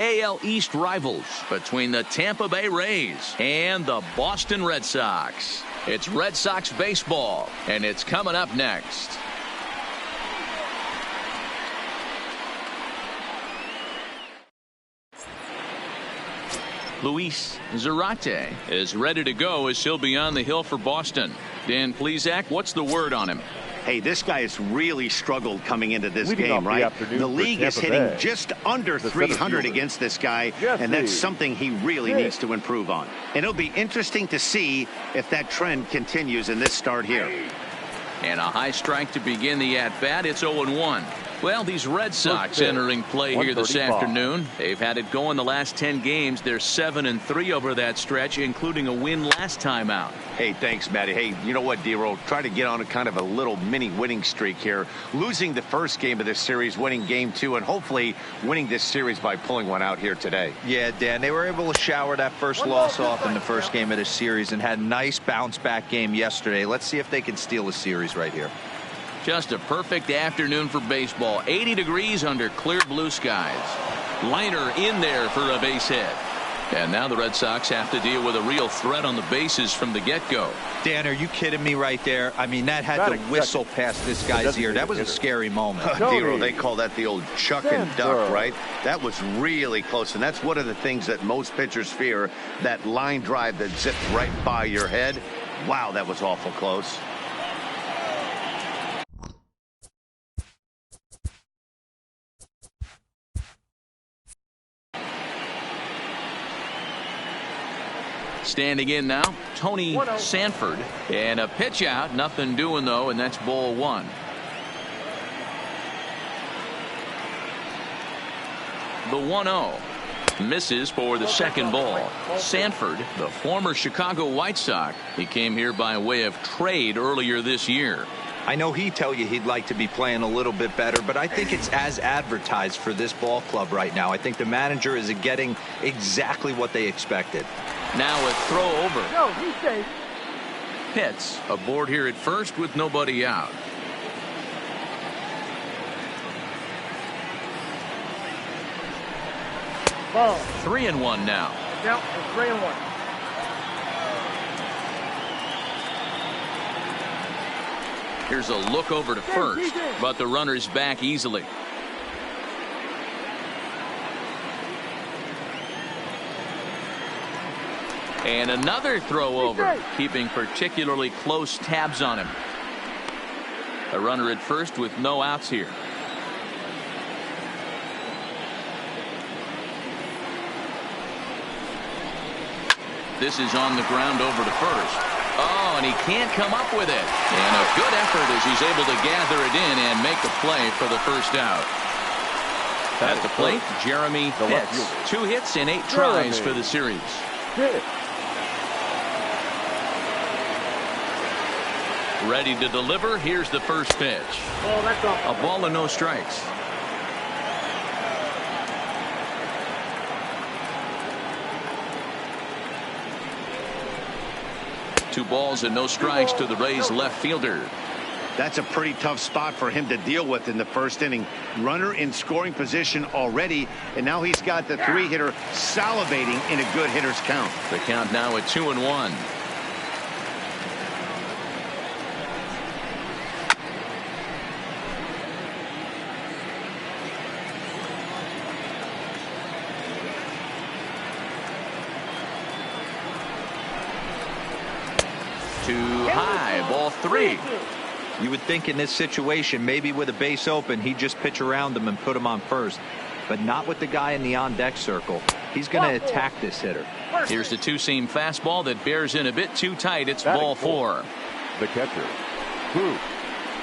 AL East rivals between the Tampa Bay Rays and the Boston Red Sox. It's Red Sox baseball, and it's coming up next. Luis Zarate is ready to go as he'll be on the hill for Boston. Dan Plesac, what's the word on him? Hey, this guy has really struggled coming into this game, right? The league is hitting just under 300 against this guy, and that's something he really needs to improve on. And it'll be interesting to see if that trend continues in this start here. And a high strike to begin the at-bat. It's 0-1. Well, these Red Sox entering play here this afternoon. They've had it going the last 10 games. They're 7-3 over that stretch, including a win last time out. Hey, thanks, Matty. Hey, you know what, D-Roll? Try to get on a kind of a little mini winning streak here. Losing the first game of this series, winning game 2, and hopefully winning this series by pulling one out here today. Yeah, Dan, they were able to shower that first loss off in the first game of this series and had a nice bounce-back game yesterday. Let's see if they can steal a series right here. Just a perfect afternoon for baseball. 80 degrees under clear blue skies. Liner in there for a base hit. And now the Red Sox have to deal with a real threat on the bases from the get-go. Dan, are you kidding me right there? I mean, that had to whistle past this guy's ear. That was a scary moment. Dero, they call that the old chuck and duck, right? That was really close, and that's one of the things that most pitchers fear, that line drive that zipped right by your head. Wow, that was awful close. Standing in now, Tony Sanford, and a pitch out, nothing doing though, and that's ball 1. The 1-0 misses for the second ball. Sanford, the former Chicago White Sox, he came here by way of trade earlier this year. I know he'd tell you he'd like to be playing a little bit better, but I think it's as advertised for this ball club right now. I think the manager is getting exactly what they expected. Now a throw over. No, he's safe. Pitts aboard here at first with nobody out. Ball. 3-1 now. Yep, it's 3-1. Here's a look over to first, but the runner's back easily. And another throw over, keeping particularly close tabs on him. A runner at first with no outs here. This is on the ground over to first. Oh, and he can't come up with it. And a good effort as he's able to gather it in and make a play for the first out. At the plate, Jeremy Pitts. 2 hits and 8 tries for the series. Ready to deliver. Here's the first pitch. A ball and no strikes. Two balls and no strikes to the Rays left fielder. That's a pretty tough spot for him to deal with in the first inning. Runner in scoring position already, and now he's got the 3-hitter salivating in a good hitter's count. The count now at 2-1. Too high, ball 3. You would think in this situation, maybe with a base open, he'd just pitch around him and put him on first, but not with the guy in the on-deck circle. He's going to attack this hitter. Here's the two-seam fastball that bears in a bit too tight. It's ball 4. The catcher,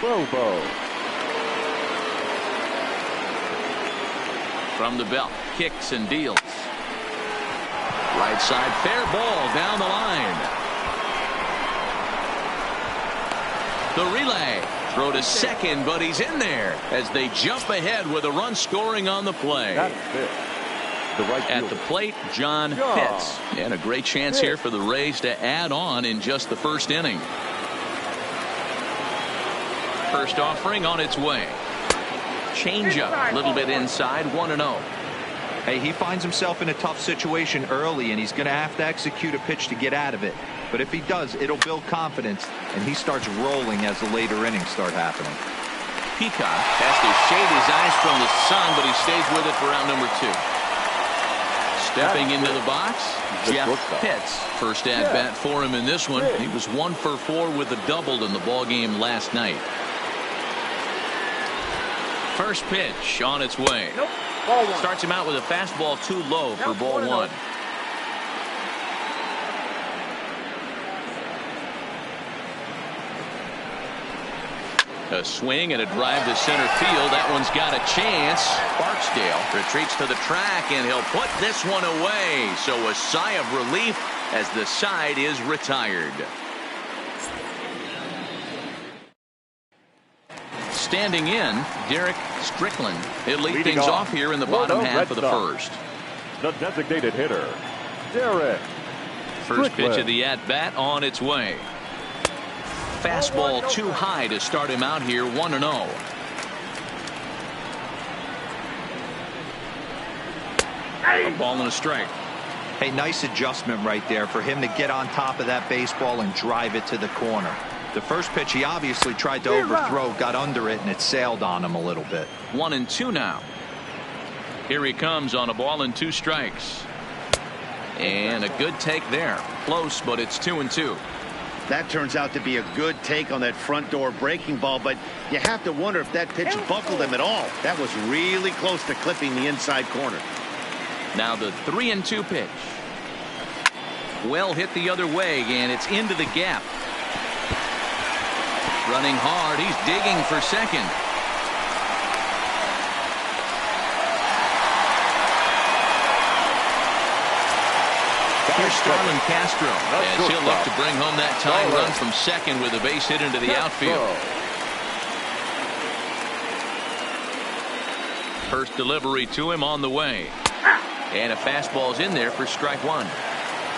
Bobo. From the belt, kicks and deals. Right side, fair ball down the line. The relay, throw to second, but he's in there as they jump ahead with a run scoring on the play. At the plate, John Pitts. And a great chance here for the Rays to add on in just the first inning. First offering on its way. Changeup, a little bit inside, 1-0. Hey, he finds himself in a tough situation early, and he's going to have to execute a pitch to get out of it. But if he does, it'll build confidence, and he starts rolling as the later innings start happening. Peacock has to shade his eyes from the sun, but he stays with it for round number 2. Stepping into the box, Jeff Pitts. First at bat for him in this one. He was 1 for 4 with a double in the ball game last night. First pitch on its way. Starts him out with a fastball too low for ball 1. A swing and a drive to center field. That one's got a chance. Barksdale retreats to the track, and he'll put this one away. So a sigh of relief as the side is retired. Standing in, Derek Strickland. He'll lead things off here in the bottom half of the first. The designated hitter, Derek First pitch of the at-bat on its way. Fastball too high to start him out here, 1-0. A ball and a strike. Hey, nice adjustment right there for him to get on top of that baseball and drive it to the corner. The first pitch he obviously tried to overthrow, got under it, and it sailed on him a little bit. 1-2 now. Here he comes on a ball and 2 strikes. And a good take there. Close, but it's 2-2. That turns out to be a good take on that front door breaking ball, but you have to wonder if that pitch buckled him at all. That was really close to clipping the inside corner. Now the 3-2 pitch. Well hit the other way, and it's into the gap. Running hard, he's digging for second. Here's Starlin Castro as he'll look to bring home that tying run from second with a base hit into the outfield. First delivery to him on the way. And a fastball's in there for strike 1.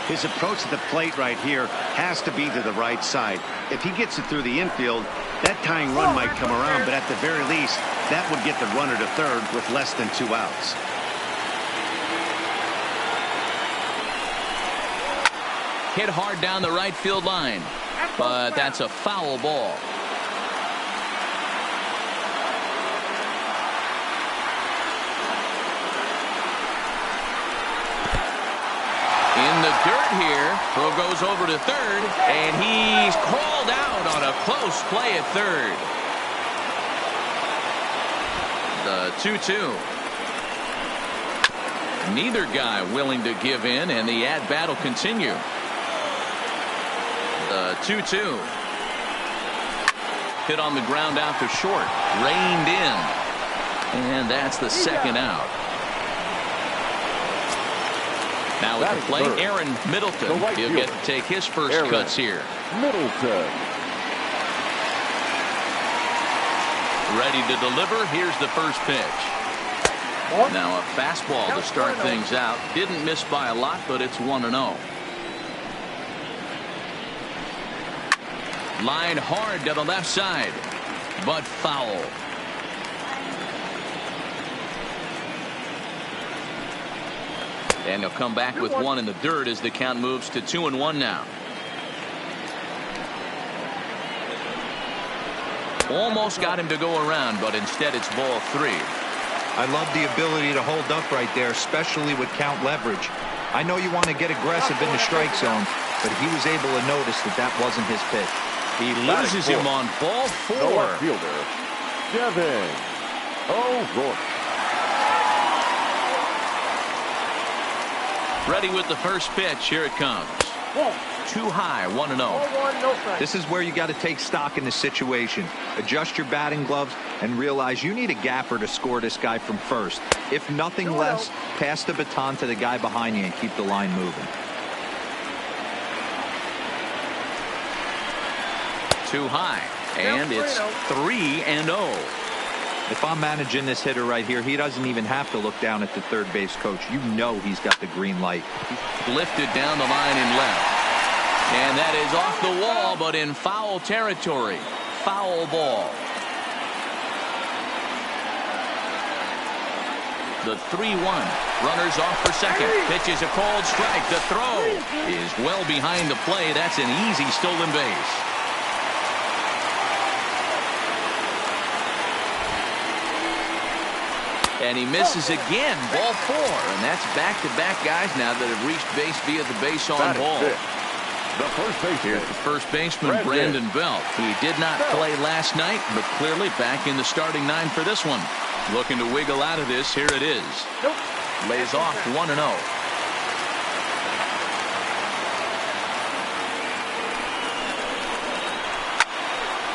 His approach to the plate right here has to be to the right side. If he gets it through the infield, that tying run might come around, but at the very least, that would get the runner to third with less than 2 outs. Hit hard down the right field line, but that's a foul ball. In the dirt here, throw goes over to third, and he's called out on a close play at third. The 2-2. Neither guy willing to give in, and the at-bat will continue. The 2-2. Hit on the ground out to short. Reined in. And that's the second out. Now at the plate, Aaron Middleton. He'll get to take his first cuts here. Middleton. Ready to deliver. Here's the first pitch. Now a fastball to start things out. Didn't miss by a lot, but it's 1-0. Line hard to the left side, but foul. And he'll come back with 1 in the dirt as the count moves to 2-1 now. Almost got him to go around, but instead it's ball 3. I love the ability to hold up right there, especially with count leverage. I know you want to get aggressive in the strike zone, but he was able to notice that that wasn't his pitch. He loses him on ball 4. The left fielder, Devin O'Rourke. Ready with the first pitch. Here it comes. Too high, 1-0. This is where you got to take stock in the situation. Adjust your batting gloves and realize you need a gapper to score this guy from first. If nothing less, pass the baton to the guy behind you and keep the line moving. Too high, and it's 3-0. If I'm managing this hitter right here, he doesn't even have to look down at the third base coach. You know he's got the green light. Lifted down the line in left. And that is off the wall, but in foul territory. Foul ball. The 3-1. Runners off for second. Pitch is a called strike. The throw is well behind the play. That's an easy stolen base. And he misses again. Ball 4. And that's back-to-back guys now that have reached base via the base on ball. The first baseman. Here's the first baseman, Brandon Belt. He did not play last night, but clearly back in the starting 9 for this one. Looking to wiggle out of this. Here it is. Lays off 1-0.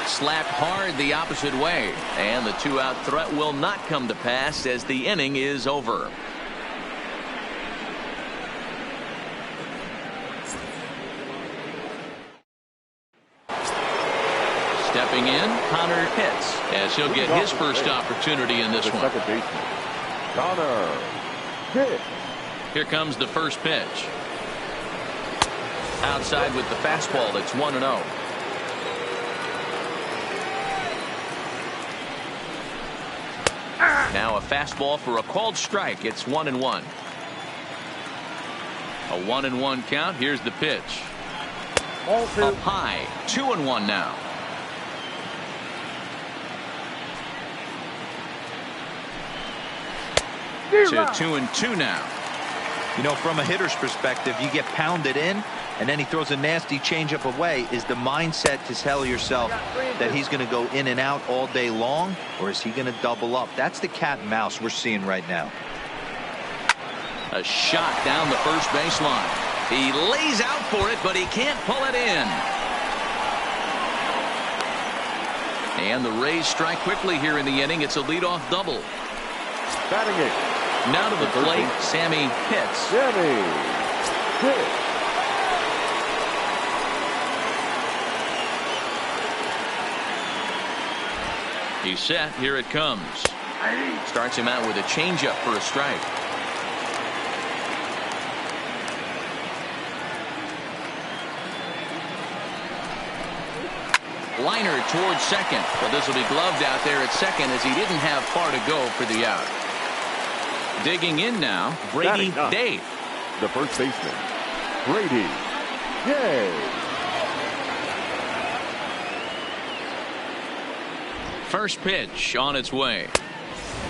Slapped hard the opposite way, and the 2-out threat will not come to pass as the inning is over. Stepping in, Connor Pitts, as he'll get his first opportunity in this one. Second baseman, Connor Pitts. Here comes the first pitch. Outside with the fastball. It's 1-0. Now a fastball for a called strike. It's 1-1. A 1-1 count. Here's the pitch. Up high. 2-1 now. To 2-2 now. You know, from a hitter's perspective, you get pounded in, and then he throws a nasty changeup away. Is the mindset to tell yourself that he's going to go in and out all day long, or is he going to double up? That's the cat and mouse we're seeing right now. A shot down the first baseline. He lays out for it, but he can't pull it in. And the Rays strike quickly here in the inning. It's a leadoff double. Batting it. Now to the plate, Sammy Pitts. Sammy Pitts. He's set. Here it comes. Starts him out with a changeup for a strike. Liner towards second, but this will be gloved out there at second as he didn't have far to go for the out. Digging in now, Brady Day. The first baseman, Brady Day. First pitch on its way.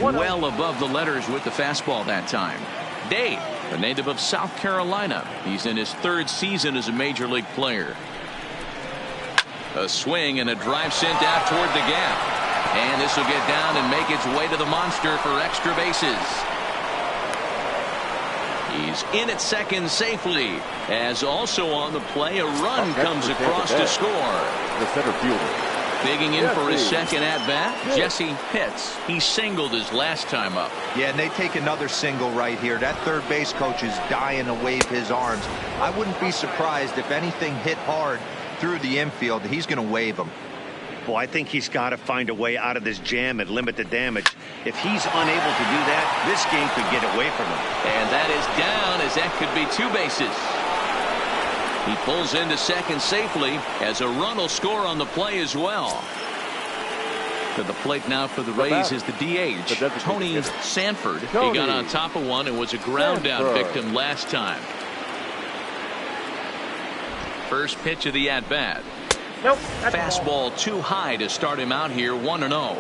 Well above the letters with the fastball that time. Day, a native of South Carolina. He's in his 3rd season as a major league player. A swing and a drive sent out toward the gap. And this will get down and make its way to the monster for extra bases. He's in at second safely, as also on the play a run comes across to score. The center fielder. Digging in for his second at-bat, Jesse Pitts. He singled his last time up. Yeah, and they take another single right here. That third base coach is dying to wave his arms. I wouldn't be surprised if anything hit hard through the infield. He's going to wave them. Well, I think he's got to find a way out of this jam and limit the damage. If he's unable to do that, this game could get away from him. And that is down, as that could be 2 bases. He pulls into second safely, as a run will score on the play as well. To the plate now for the Rays is the DH, Tony Sanford. He got on top of one and was a ground out victim last time. First pitch of the at-bat. Nope. Fastball too high to start him out here, 1-0.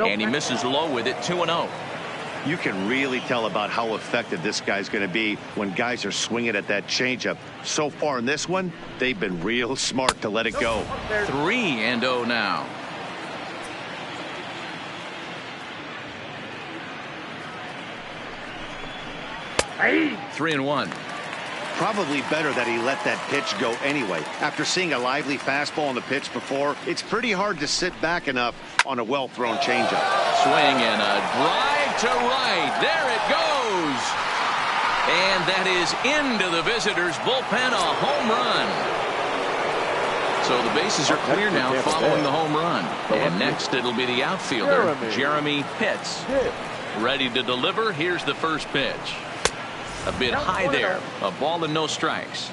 And he misses low with it, 2-0. You can really tell about how effective this guy's going to be when guys are swinging at that changeup. So far in this one, they've been real smart to let it go. 3-0 now. Hey. 3-1. Probably better that he let that pitch go anyway. After seeing a lively fastball on the pitch before, it's pretty hard to sit back enough on a well-thrown changeup. Swing and a drive to right. There it goes. And that is into the visitors' bullpen, a home run. So the bases are clear now following the home run. And next it'll be the outfielder, Jeremy Pitts. Ready to deliver. Here's the first pitch. A bit high there. A ball and no strikes.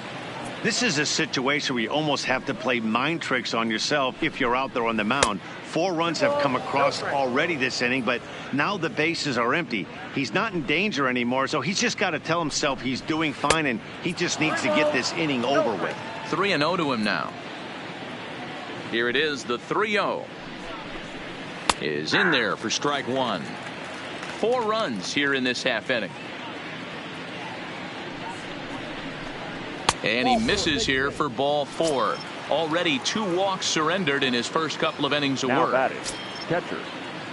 This is a situation where you almost have to play mind tricks on yourself if you're out there on the mound. 4 runs have come across already this inning, but now the bases are empty. He's not in danger anymore, so he's just got to tell himself he's doing fine, and he just needs to get this inning over with. 3-0 to him now. Here it is, the 3-0. Is in there for strike 1. 4 runs here in this half inning. And he misses here for ball 4. Already 2 walks surrendered in his first couple of innings of work. Batting, catcher.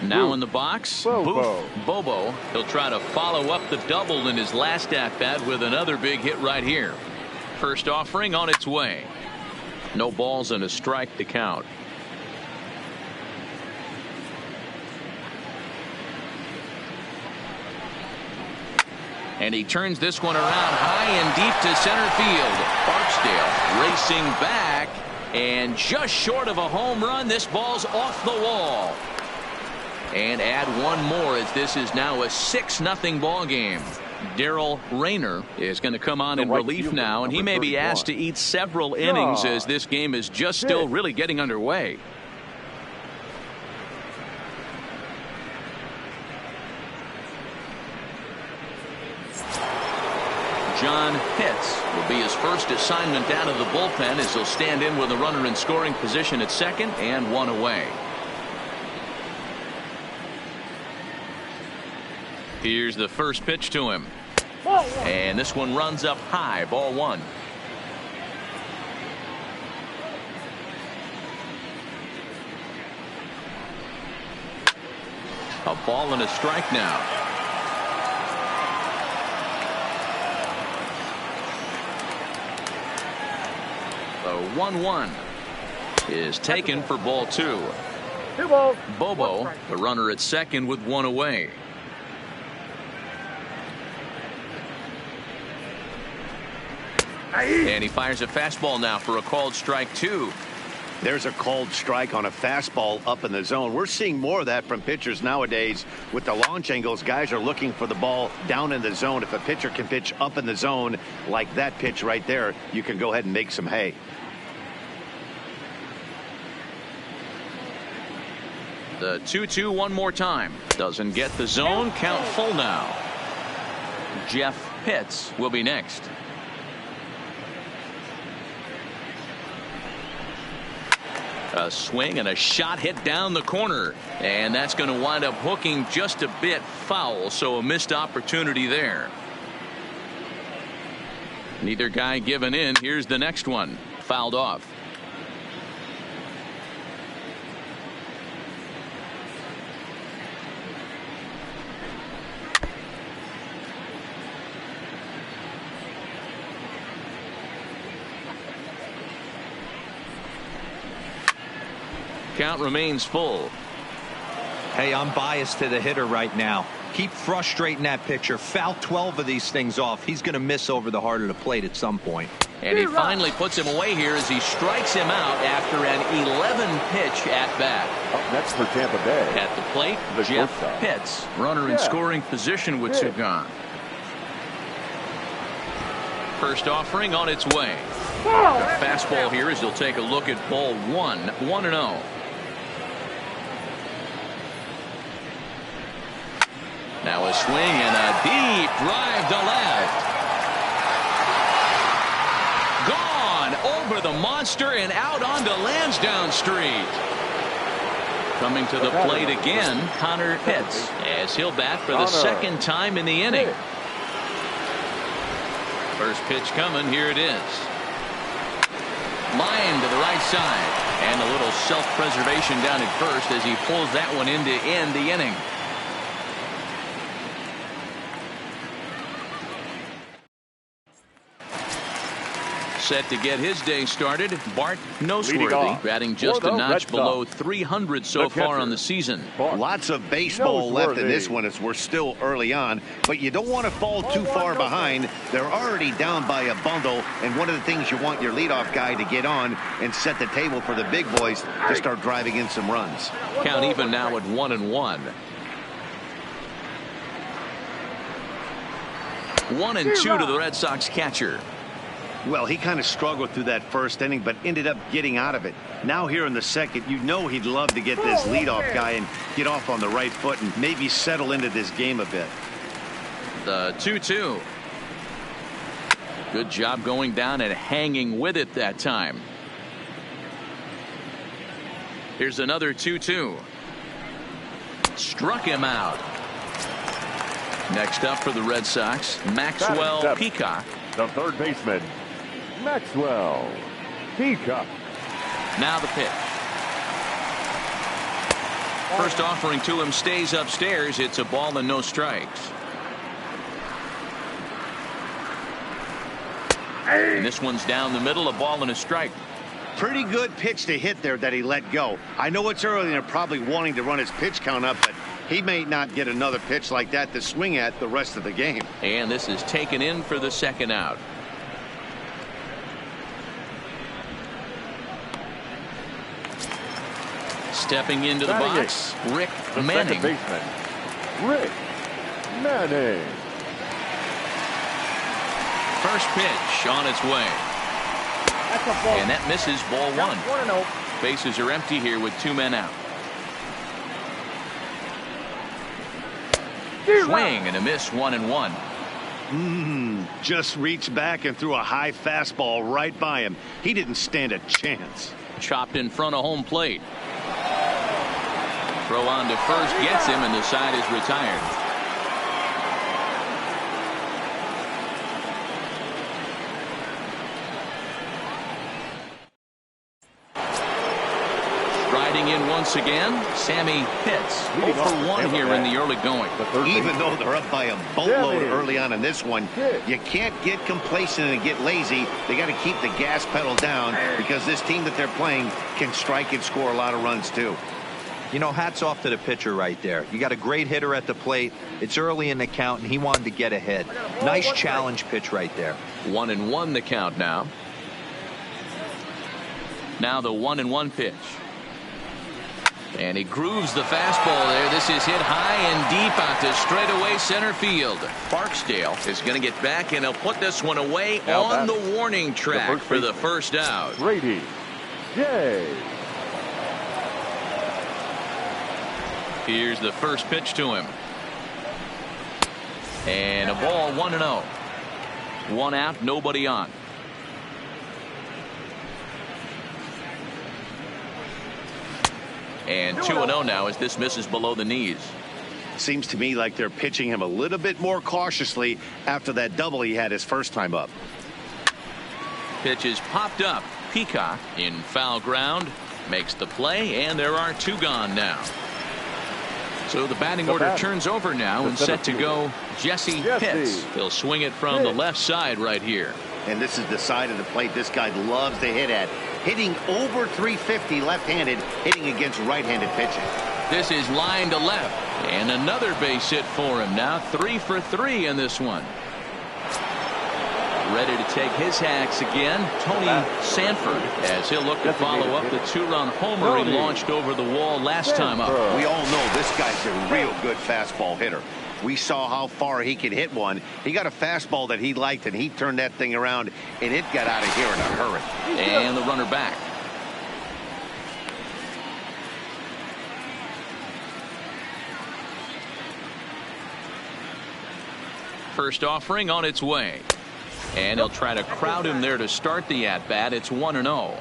Now in the box, Bobo. He'll try to follow up the double in his last at-bat with another big hit right here. First offering on its way. No balls and a strike to count. And he turns this one around high and deep to center field. Barksdale racing back, and just short of a home run. This ball's off the wall. And add one more, as this is now a 6-0 ball game. Daryl Rayner is going to come on in relief now, and he may be asked to eat several innings as this game is just still really getting underway. John Pitts will be his first assignment out of the bullpen, as he'll stand in with a runner in scoring position at second and 1 away. Here's the first pitch to him. And this one runs up high, ball 1. A ball and a strike now. The 1-1 is taken for ball 2. 2 balls. Bobo, the runner at second with 1 away. And he fires a fastball now for a called strike 2. There's a called strike on a fastball up in the zone. We're seeing more of that from pitchers nowadays. With the launch angles, guys are looking for the ball down in the zone. If a pitcher can pitch up in the zone like that pitch right there, you can go ahead and make some hay. The 2-2 one more time. Doesn't get the zone. Count full now. Jeff Pitts will be next. A swing and a shot hit down the corner, and that's going to wind up hooking just a bit foul, so a missed opportunity there. Neither guy giving in. Here's the next one, fouled off. Count remains full. Hey, I'm biased to the hitter right now. Keep frustrating that pitcher. Foul 12 of these things off. He's going to miss over the heart of the plate at some point. And he finally puts him away here as he strikes him out after an 11-pitch at bat. Up next for Tampa Bay. At the plate, Jeff Pitts, runner in scoring position with 2 gone. First offering on its way. The fastball here as he'll take a look at ball 1, 1-0. Now a swing and a deep drive to left. Gone over the monster and out onto Lansdowne Street. Coming to the plate again, Connor Pitts, as he'll bat for the second time in the inning. First pitch coming, here it is. Line to the right side, and a little self-preservation down at first as he pulls that one in to end the inning. Set to get his day started, Bart Noseworthy, batting just a notch below 300 so far on the season. Lots of baseball left in this one as we're still early on, but you don't want to fall too far behind. They're already down by a bundle, and one of the things you want your leadoff guy to get on and set the table for the big boys to start driving in some runs. Count even now at 1-1. 1-2 to the Red Sox catcher. Well, he kind of struggled through that first inning, but ended up getting out of it. Now here in the second, you know he'd love to get this leadoff guy and get off on the right foot and maybe settle into this game a bit. The 2-2. Good job going down and hanging with it that time. Here's another 2-2. Struck him out. Next up for the Red Sox, Maxwell Peacock. The third baseman, Maxwell Peacock. Now the pitch. First offering to him stays upstairs. It's a ball and no strikes. And this one's down the middle, a ball and a strike. Pretty good pitch to hit there that he let go. I know it's early and they're probably wanting to run his pitch count up, but he may not get another pitch like that to swing at the rest of the game. And this is taken in for the second out. Stepping into the box, Rick Manning. Second baseman, Rick Manning. First pitch on its way. And that misses, ball one. 1-0. Bases are empty here with 2 men out. Swing and a miss, 1-1. Just reached back and threw a high fastball right by him. He didn't stand a chance. Chopped in front of home plate. Throw on to first gets him, and the side is retired. Riding in once again, Sammy Pitts. 0 for 1 here in the early going. Even though they're up by a boatload early on in this one, you can't get complacent and get lazy. They got to keep the gas pedal down because this team that they're playing can strike and score a lot of runs too. You know, hats off to the pitcher right there. You got a great hitter at the plate. It's early in the count, and he wanted to get ahead. Nice challenge pitch right there. 1-1 the count now. Now the 1-1 pitch. And he grooves the fastball there. This is hit high and deep out to straightaway center field. Barksdale is going to get back, and he'll put this one away on the warning track for the first out. Grady J. Here's the first pitch to him. And a ball, 1-0. 1 out, nobody on. And 2-0 now as this misses below the knees. Seems to me like they're pitching him a little bit more cautiously after that double he had his first time up. Pitch is popped up. Peacock in foul ground makes the play, and there are 2 gone now. So the batting order turns over now and set to go Jesse Pitts. He'll swing it from the left side right here. And this is the side of the plate this guy loves to hit at. Hitting over 350 left-handed, hitting against right-handed pitching. This is line to left. And another base hit for him now. 3 for 3 in this one. Ready to take his hacks again, Tony Sanford, as he'll look to follow up the 2-run homer he launched over the wall last time up. We all know this guy's a real good fastball hitter. We saw how far he could hit one. He got a fastball that he liked, and he turned that thing around, and it got out of here in a hurry. And the runner back. First offering on its way. And he'll try to crowd him there to start the at-bat. It's 1-0.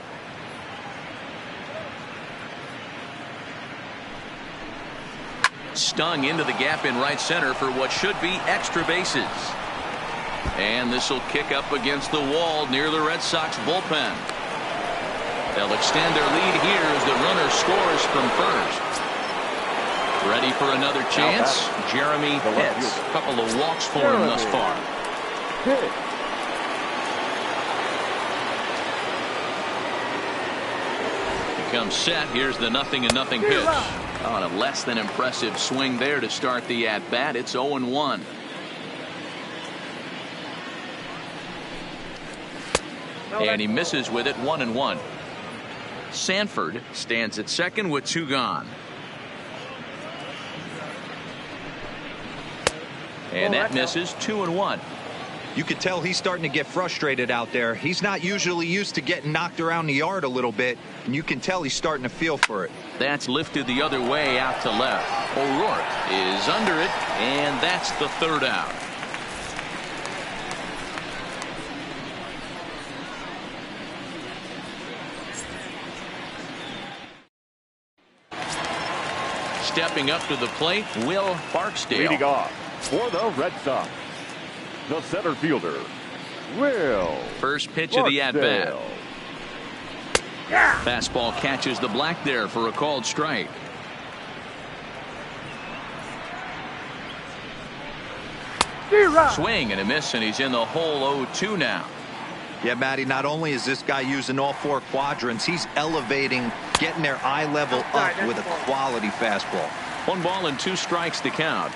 Stung into the gap in right center for what should be extra bases. And this will kick up against the wall near the Red Sox bullpen. They'll extend their lead here as the runner scores from first. Ready for another chance? Jeremy Pitts. A couple of walks for him thus far. Comes set. Here's the 0-0 pitch. On a less than impressive swing there to start the at-bat. It's 0-1. And he misses with it. 1-1. Sanford stands at second with 2 gone. And that misses. 2-1. You could tell he's starting to get frustrated out there. He's not usually used to getting knocked around the yard a little bit, and you can tell he's starting to feel for it. That's lifted the other way out to left. O'Rourke is under it, and that's the third out. Stepping up to the plate, Will Barksdale. Leading off for the Red Sox, the center fielder, Will. First pitch of the at-bat. Fastball catches the black there for a called strike. Swing and a miss, and he's in the hole 0-2 now. Yeah, Matty, not only is this guy using all four quadrants, he's elevating, getting their eye level up with a quality fastball. 1 ball and 2 strikes to count.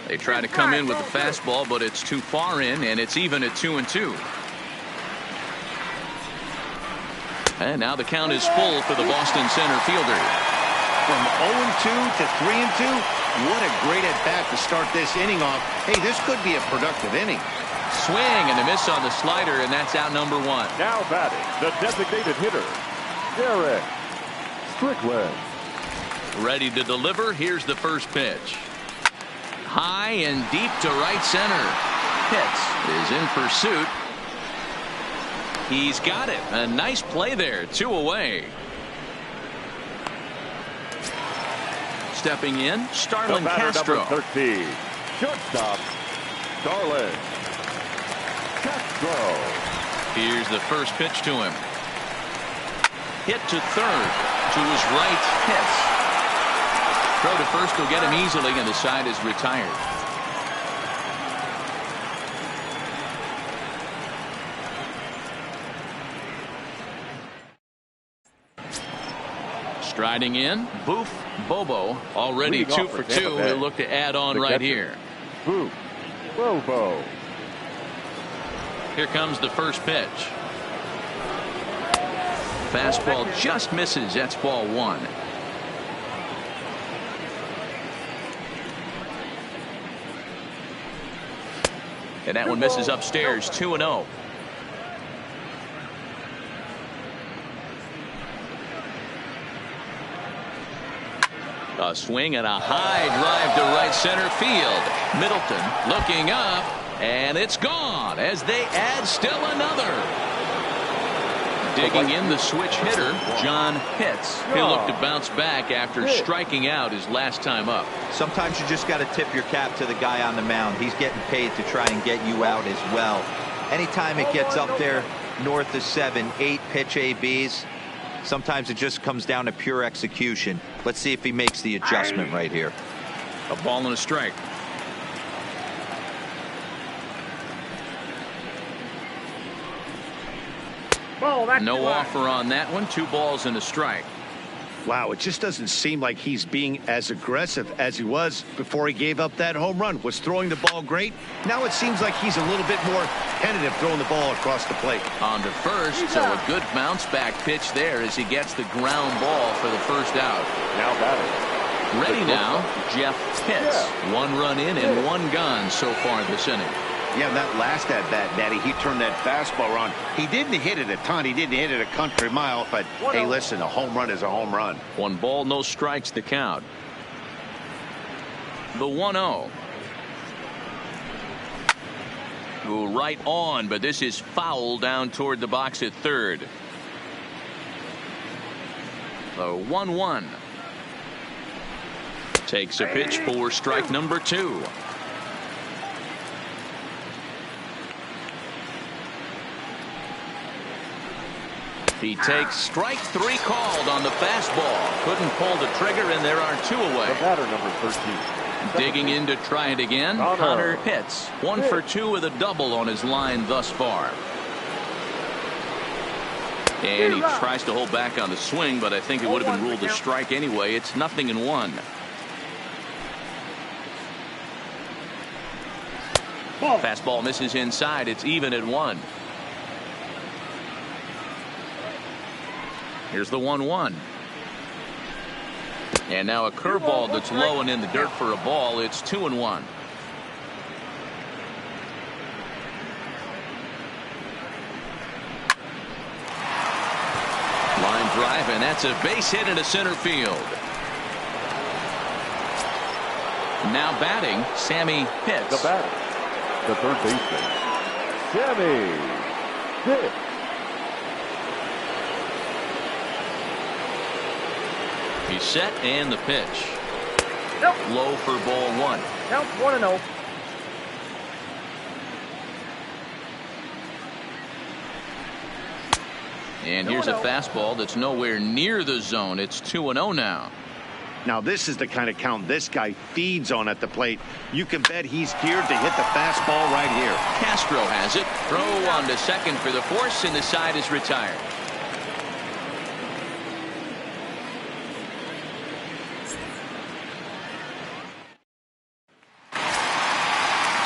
They try to come in with the fastball, but it's too far in, and it's even at 2-2. And now the count is full for the Boston center fielder. From 0-2 to 3-2. What a great at-bat to start this inning off. Hey, this could be a productive inning. Swing and a miss on the slider, and that's out number 1. Now batting, the designated hitter, Derek Strickland. Ready to deliver. Here's the first pitch. High and deep to right center. Pitts is in pursuit. He's got it. A nice play there. 2 away. Stepping in, Starlin Castro. Number 13, shortstop, Starlin Castro. Here's the first pitch to him. Hit to third. To his right, Pitts. Throw to first will get him easily, and the side is retired. Striding in, Boof Bobo, already 2 for 2. He'll look to add on right here. Boof Bobo. Here comes the first pitch. Fastball just misses. That's ball 1. And that one misses upstairs. 2-0. A swing and a high drive to right center field. Middleton looking up, and it's gone as they add still another. Digging in the switch hitter, John Pitts. He'll look to bounce back after striking out his last time up. Sometimes you just got to tip your cap to the guy on the mound. He's getting paid to try and get you out as well. Anytime it gets up there north of 7, 8 pitch ABs, sometimes it just comes down to pure execution. Let's see if he makes the adjustment right here. A ball and a strike. No offer on that one. 2 balls and a strike. Wow, it just doesn't seem like he's being as aggressive as he was before he gave up that home run. Was throwing the ball great. Now it seems like he's a little bit more tentative throwing the ball across the plate. On to first, so a good bounce back pitch there as he gets the ground ball for the first out. Now batting. Ready now, Jeff Pitts. 1 run in and 1 gone so far this inning. Yeah, that last at-bat, Daddy, he turned that fastball on. He didn't hit it a ton. He didn't hit it a country mile. But, hey, listen, a home run is a home run. 1 ball, no strikes to count. The 1-0. Go right on, but this is foul down toward the box at third. The 1-1. Takes a pitch for strike number 2. He takes strike 3 called on the fastball. Couldn't pull the trigger, and there are 2 away. The batter, number 13. Digging in to try it again, Connor Pitts. 1 for 2 with a double on his line thus far. And he tries to hold back on the swing, but I think it would have been ruled a strike anyway. It's 0-1. Fastball misses inside. It's even at 1. Here's the 1-1. And now a curveball that's low and in the dirt for a ball. It's 2-1. and that's a base hit into center field. Now batting, Sammy Pitts. The batter, the third baseman, Sammy Pitts. He's set, and the pitch. Nope. Low for ball one. Count 1-0. And here's a fastball that's nowhere near the zone. It's 2-0 now. Now this is the kind of count this guy feeds on at the plate. You can bet he's geared to hit the fastball right here. Castro has it. Throw on to second for the force, and the side is retired.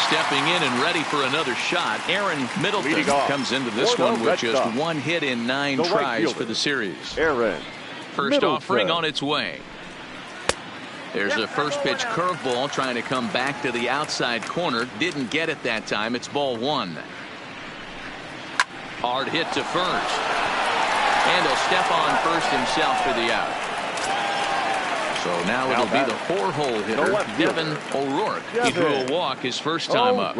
Stepping in and ready for another shot, Aaron Middleton comes into this one with just one hit in 9 tries for the series. Aaron First offering on its way. There's a first pitch curveball trying to come back to the outside corner. Didn't get it that time. It's ball one. Hard hit to first. And he'll step on first himself for the out. So now it'll be the 4-hole hitter, Devin O'Rourke. He drew a walk his first time up.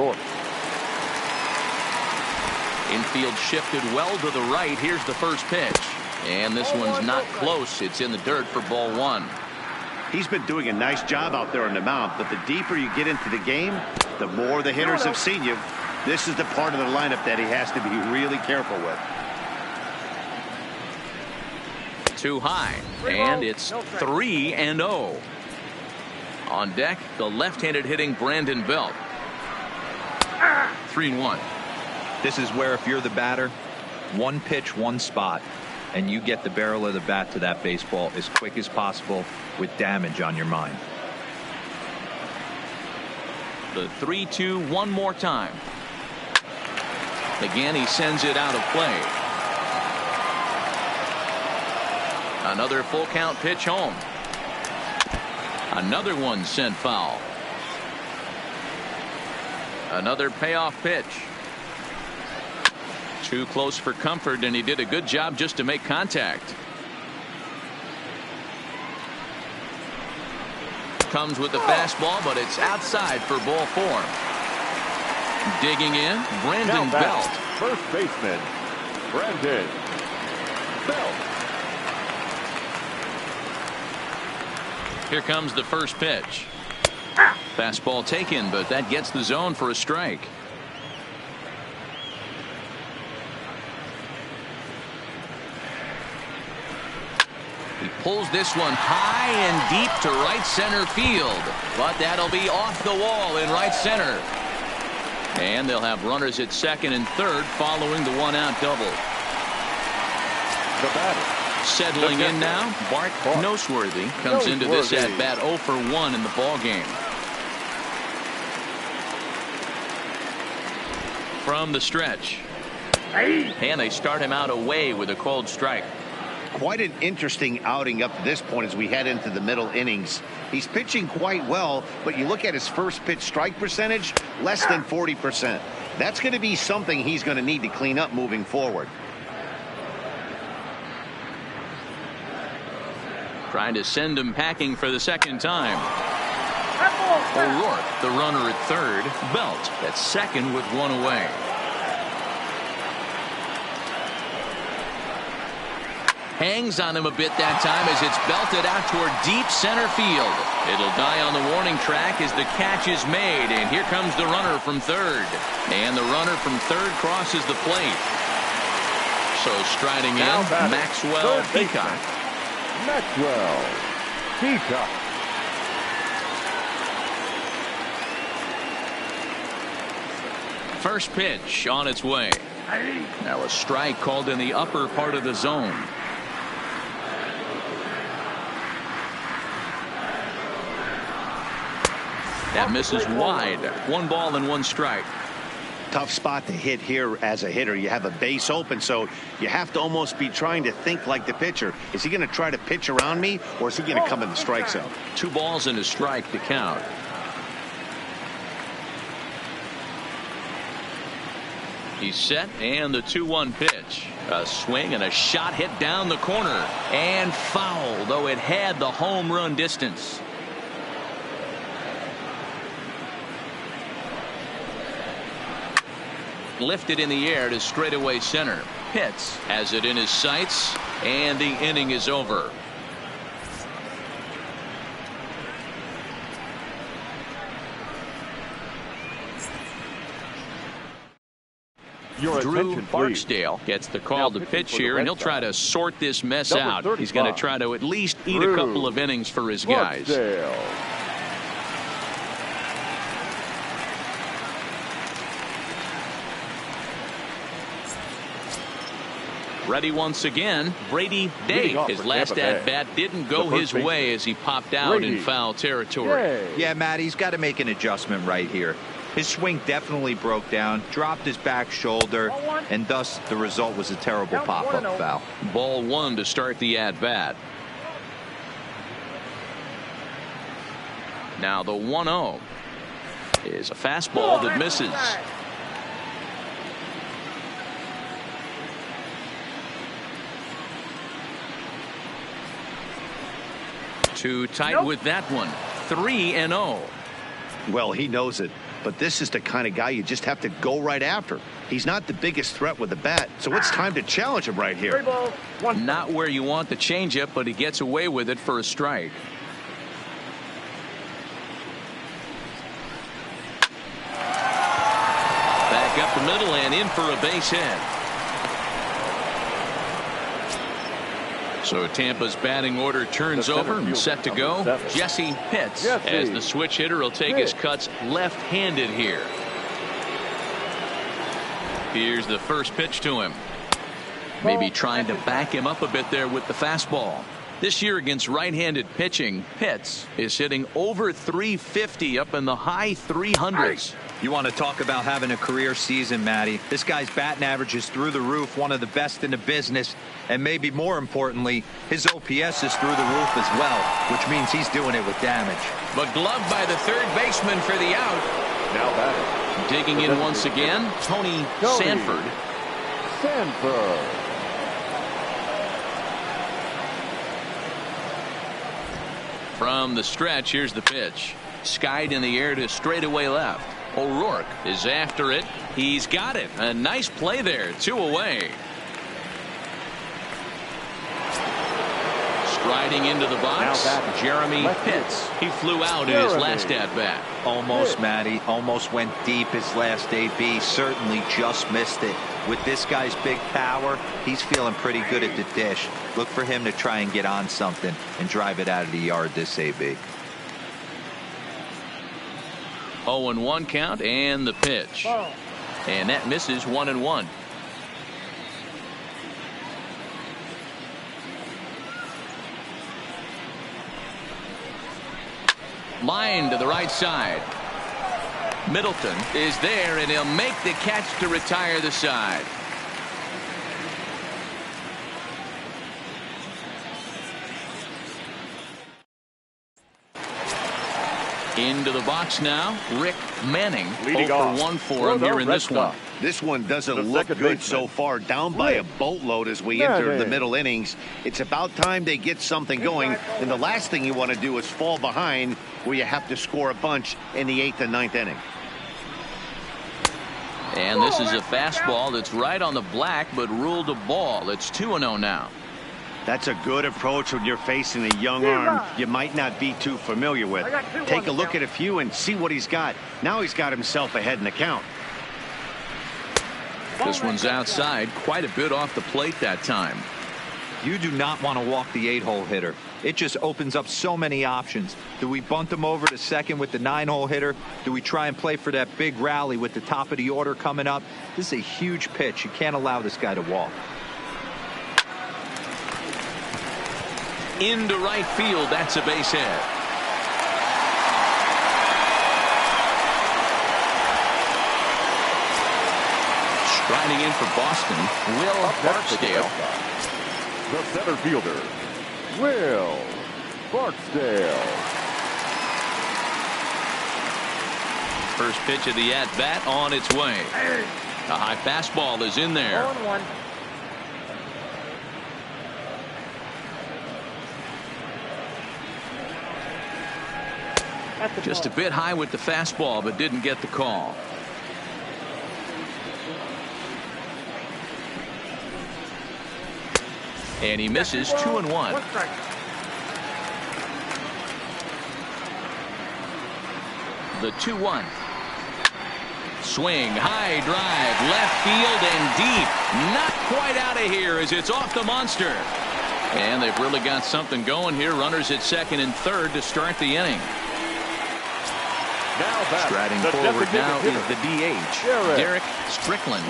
Infield shifted well to the right. Here's the first pitch. And this one's not close. It's in the dirt for ball one. He's been doing a nice job out there on the mound, but the deeper you get into the game, the more the hitters have seen you. This is the part of the lineup that he has to be really careful with. Too high, and it's 3-0. On deck, the left-handed hitting Brandon Belt. 3-1. This is where if you're the batter, one pitch, one spot, and you get the barrel of the bat to that baseball as quick as possible with damage on your mind. The 3-2 one more time. Again, he sends it out of play. Another full count pitch home. Another one sent foul. Another payoff pitch. Too close for comfort, and he did a good job just to make contact. Comes with the fastball, but it's outside for ball four. Digging in, Brandon Belt. First baseman, Brandon Belt. Here comes the first pitch. Fastball taken, but that gets the zone for a strike. He pulls this one high and deep to right center field, but that'll be off the wall in right center. And they'll have runners at second and third following the one-out double. The batter. Settling in now, Bart Noseworthy comes into this at bat 0 for 1 in the ball game. From the stretch. And they start him out away with a cold strike. Quite an interesting outing up to this point as we head into the middle innings. He's pitching quite well, but you look at his first pitch strike percentage, less than 40%. That's going to be something he's going to need to clean up moving forward. Trying to send him packing for the second time. O'Rourke, the runner at third. Belt at second with one away. Hangs on him a bit that time as it's belted out toward deep center field. It'll die on the warning track as the catch is made, and here comes the runner from third. And the runner from third crosses the plate. So striding in, Maxwell Peacock. Maxwell Peacock. First pitch on its way. Now a strike called in the upper part of the zone. That misses wide. 1 ball and 1 strike. Tough spot to hit here as a hitter. You have a base open, so you have to almost be trying to think like the pitcher. Is he going to try to pitch around me, or is he going to come in the strike zone? 2 balls and a strike to count. He's set, and the 2-1 pitch. A swing and a shot hit down the corner. And foul, though it had the home run distance. Lifted in the air to straightaway center. Pitts has it in his sights, and the inning is over. Drew Barksdale gets the call to pitch here, and he'll try to sort this mess out. He's going to try to at least eat a couple of innings for his guys. Ready once again, Brady Day. His last at-bat didn't go his way as he popped out in foul territory. Yeah, Matt, he's got to make an adjustment right here. His swing definitely broke down, dropped his back shoulder, and thus the result was a terrible pop-up foul. Ball 1 to start the at-bat. Now the 1-0 is a fastball that misses. Too tight with that one. 3-0. Well, he knows it. But this is the kind of guy you just have to go right after. He's not the biggest threat with the bat, so it's time to challenge him right here. Not where you want the changeup, but he gets away with it for a strike. Back up the middle and in for a base hit. So Tampa's batting order turns over and set to go. Jesse Pitts as the switch hitter will take his cuts left-handed here. Here's the first pitch to him. Maybe trying to back him up a bit there with the fastball. This year against right-handed pitching, Pitts is hitting over 350 up in the high 300s. You want to talk about having a career season, Matty. This guy's batting average is through the roof, one of the best in the business, and maybe more importantly, his OPS is through the roof as well, which means he's doing it with damage. But gloved by the third baseman for the out. Now batting. Digging in once again, Tony Sanford. From the stretch, here's the pitch. Skied in the air to straightaway left. O'Rourke is after it. He's got it. A nice play there. 2 away. Striding into the box, Jeremy Pitts. He flew out in his last at-bat. Almost, Matty. Almost went deep his last AB. Certainly just missed it. With this guy's big power, he's feeling pretty good at the dish. Look for him to try and get on something and drive it out of the yard this AB. 0-1 count and the pitch. And that misses 1-1. Line to the right side. Middleton is there, and he'll make the catch to retire the side. Into the box now, Rick Manning. 0-for-1 for him here in this one. This one doesn't look good so far, down by a boatload as we enter the middle innings. It's about time they get something going, and the last thing you want to do is fall behind where you have to score a bunch in the 8th and 9th inning. And this is a fastball that's right on the black, but ruled a ball. It's 2-0 now. That's a good approach when you're facing a young arm you might not be too familiar with. Take a look at a few and see what he's got. Now he's got himself ahead in the count. This one's outside, quite a bit off the plate that time. You do not want to walk the 8-hole hitter. It just opens up so many options. Do we bunt him over to second with the 9-hole hitter? Do we try and play for that big rally with the top of the order coming up? This is a huge pitch. You can't allow this guy to walk. Into right field, that's a base hit. Striding in for Boston, Will Barksdale. The center fielder, Will Barksdale. First pitch of the at-bat on its way. A high fastball is in there. 0-1. Just a bit high with the fastball, but didn't get the call. And he misses 2-1. The 2-1. Swing, high drive, left field and deep. Not quite out of here as it's off the monster. And they've really got something going here. Runners at second and third to start the inning. Striding forward now is the DH, Derek Strickland.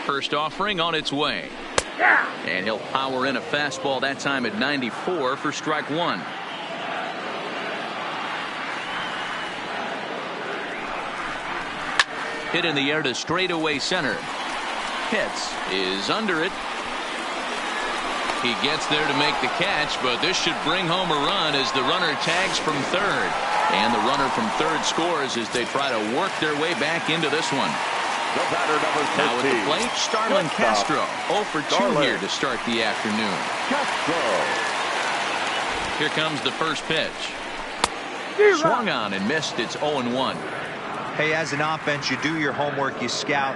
First offering on its way. And he'll power in a fastball that time at 94 for strike one. Hit in the air to straightaway center. Pitts is under it. He gets there to make the catch, but this should bring home a run as the runner tags from third. And the runner from third scores as they try to work their way back into this one. The batter, number 15. Now at the plate, Starlin Castro. 0 for 2 here to start the afternoon. Castro. Here comes the first pitch. Swung on and missed. It's 0-1. Hey, as an offense, you do your homework, you scout.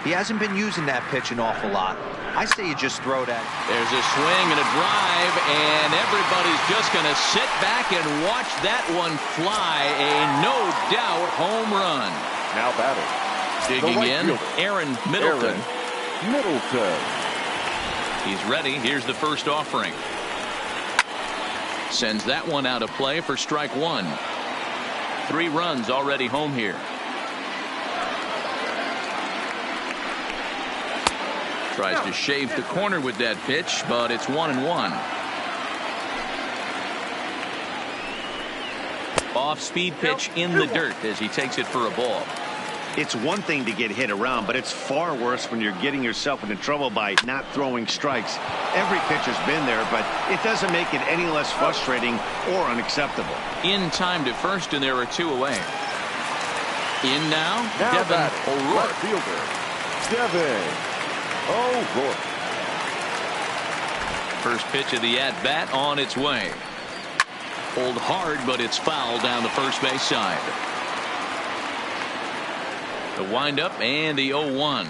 He hasn't been using that pitch an awful lot. I say you just throw that. There's a swing and a drive, and everybody's just going to sit back and watch that one fly. A no-doubt home run. Now batting. Digging in, Aaron Middleton. He's ready. Here's the first offering. Sends that one out of play for strike one. 3 runs already home here. Tries to shave the corner with that pitch, but it's 1-1. Off-speed pitch in the dirt as he takes it for a ball. It's one thing to get hit around, but it's far worse when you're getting yourself into trouble by not throwing strikes. Every pitch has been there, but it doesn't make it any less frustrating or unacceptable. In time to first, and there are 2 away. In now Devin O'Rourke. Fielder, Devin O'Rourke. First pitch of the at-bat on its way. Pulled hard, but it's foul down the first base side. The windup and the 0-1.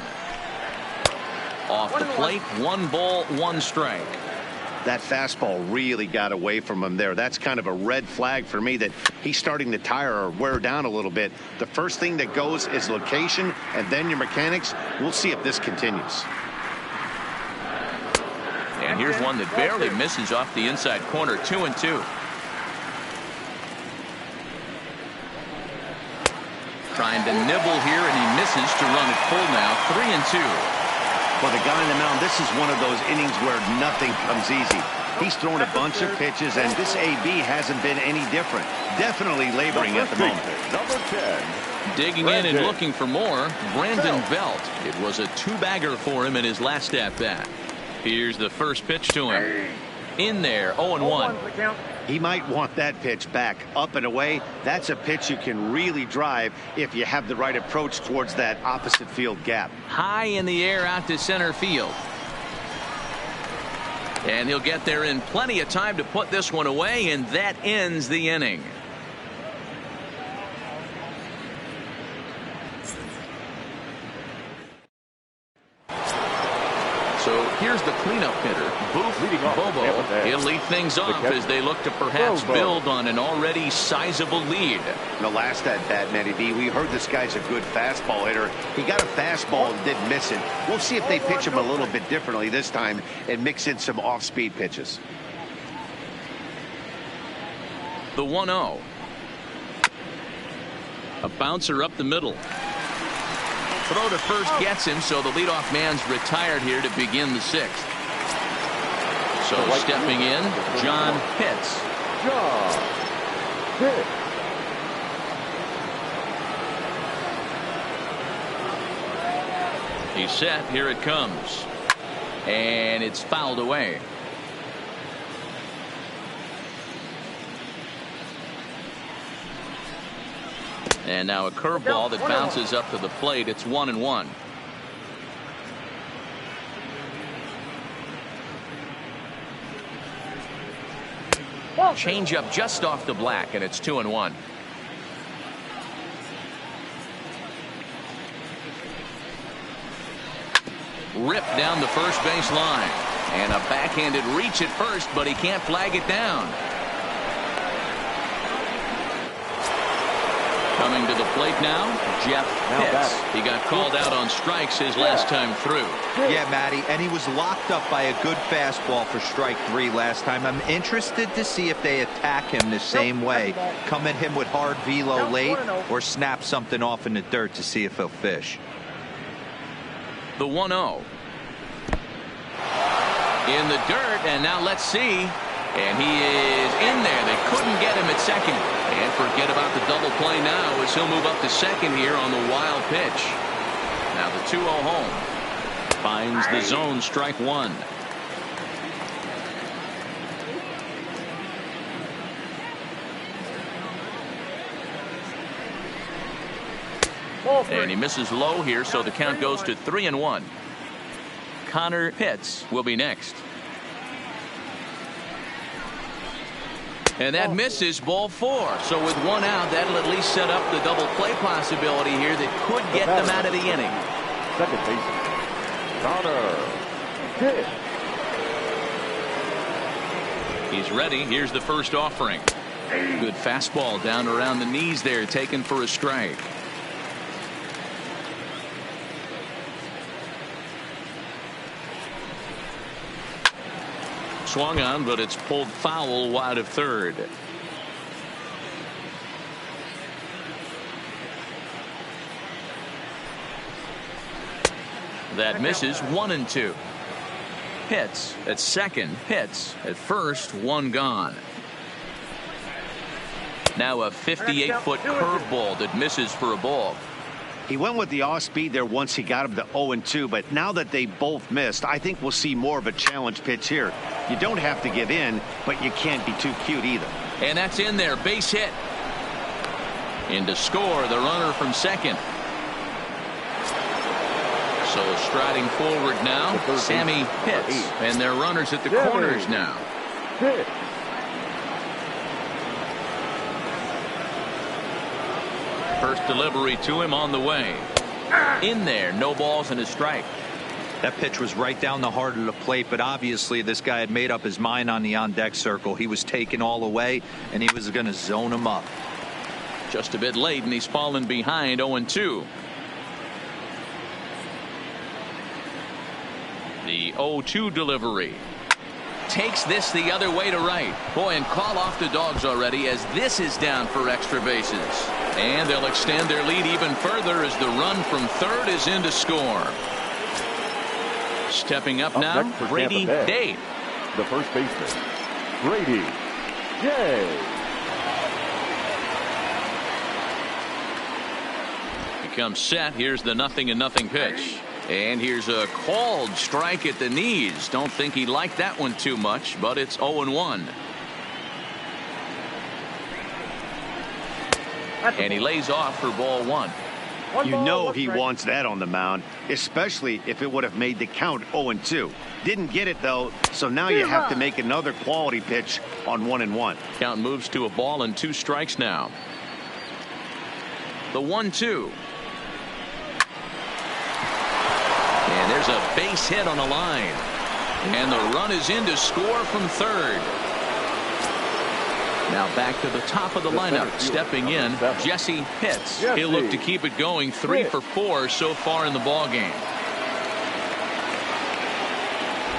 Off the plate, 1 ball, 1 strike. That fastball really got away from him there. That's kind of a red flag for me that he's starting to tire or wear down a little bit. The first thing that goes is location and then your mechanics. We'll see if this continues. And here's one that barely misses off the inside corner. 2-2. Trying to nibble here, and he misses to run it full now. 3-2. For the guy on the mound, this is one of those innings where nothing comes easy. He's thrown a bunch of pitches, and this AB hasn't been any different. Definitely laboring at the moment. Number 10. Digging in and looking for more, Brandon Belt. It was a 2-bagger for him in his last at-bat. Here's the first pitch to him. In there, 0-1. He might want that pitch back up and away. That's a pitch you can really drive if you have the right approach towards that opposite field gap. High in the air out to center field. And he'll get there in plenty of time to put this one away, and that ends the inning. So here's the cleanup hitter, Booth Bobo. He'll lead things off as they look to perhaps build on an already sizable lead. In the last at-bat, Matty B, we heard this guy's a good fastball hitter. He got a fastball and didn't miss it. We'll see if they pitch him a little bit differently this time and mix in some off-speed pitches. The 1-0. A bouncer up the middle. Throw to first gets him, so the leadoff man's retired here to begin the 6th. So stepping in, John Pitts. He's set. Here it comes. And it's fouled away. And now a curveball that bounces up to the plate. It's 1-1. Change up just off the black, and it's 2-1. Ripped down the first base line, and a backhanded reach at first, but he can't flag it down. Coming to the plate now, Jeff Pitts. He got called out on strikes his last time through. Yeah, Matty, and he was locked up by a good fastball for strike 3 last time. I'm interested to see if they attack him the same way. Come at him with hard velo late or snap something off in the dirt to see if he'll fish. The 1-0. In the dirt, and now let's see. And he is in there. They couldn't get him at second. And forget about the double play now as he'll move up to second here on the wild pitch. Now the 2-0 home. Finds the zone, strike 1. And he misses low here, so the count goes to 3-1. Connor Pitts will be next. And that misses, ball 4. So with 1 out, that'll at least set up the double play possibility here that could get them out of the inning. Second baseman, Connor Pitts. He's ready. Here's the first offering. Good fastball down around the knees there, taken for a strike. Swung on, but it's pulled foul wide of third. That misses. 1-2. Pitts at second. Pitts at first. 1 gone. Now a 58-foot curveball that misses for a ball. He went with the off speed there once he got him to 0-2, but now that they both missed, I think we'll see more of a challenge pitch here. You don't have to give in, but you can't be too cute either. And that's in there. Base hit. In to score, the runner from second. So striding forward now, Sammy Pitts. And their runners at the corners now. First delivery to him on the way. In there, no balls and a strike. That pitch was right down the heart of the plate, but obviously this guy had made up his mind on the on-deck circle. He was taken all the way, and he was going to zone him up. Just a bit late, and he's fallen behind 0-2. The 0-2 delivery. Takes this the other way to right. Boy, and call off the dogs already as this is down for extra bases. And they'll extend their lead even further as the run from third is in to score. Stepping up now, Brady Day. The first baseman, Brady Day. Becomes set. Here's the 0-0 pitch. And here's a called strike at the knees. Don't think he liked that one too much, but it's 0-1. And he lays off for ball 1. You know he wants that on the mound, especially if it would have made the count 0-2. Didn't get it, though, so now you have to make another quality pitch on 1-1. Count moves to a ball and 2 strikes now. The 1-2. And there's a base hit on the line. And the run is in to score from third. Now back to the top of the lineup. Stepping in, Jesse Pitts. He'll look to keep it going. 3 for 4 so far in the ballgame.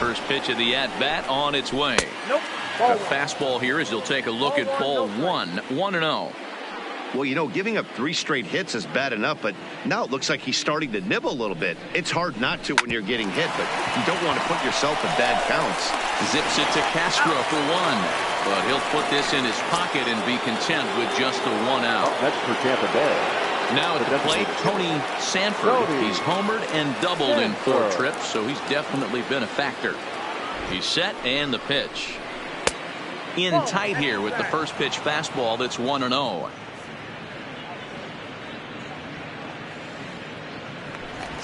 First pitch of the at-bat on its way. A fastball here as he'll take a look at ball 1. 1-0. Well, you know, giving up 3 straight hits is bad enough, but now it looks like he's starting to nibble a little bit. It's hard not to when you're getting hit, but you don't want to put yourself in bad counts. Zips it to Castro for 1, but he'll put this in his pocket and be content with just the 1 out. That's for Tampa Bay. Now at the plate, Tony Sanford. He's homered and doubled in 4 trips, so he's definitely been a factor. He's set and the pitch. In tight here with the first pitch fastball that's 1-0.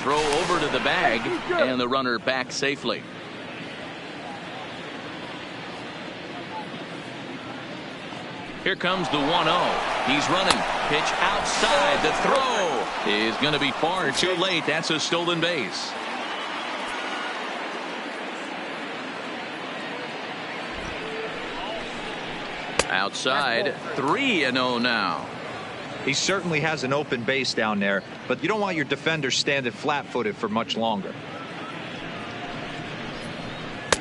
throw over to the bag, and the runner back safely. Here comes the 1-0. He's running. Pitch outside. The throw is going to be far too late. That's a stolen base. Outside. 3-0 now. He certainly has an open base down there, but you don't want your defender standing flat-footed for much longer.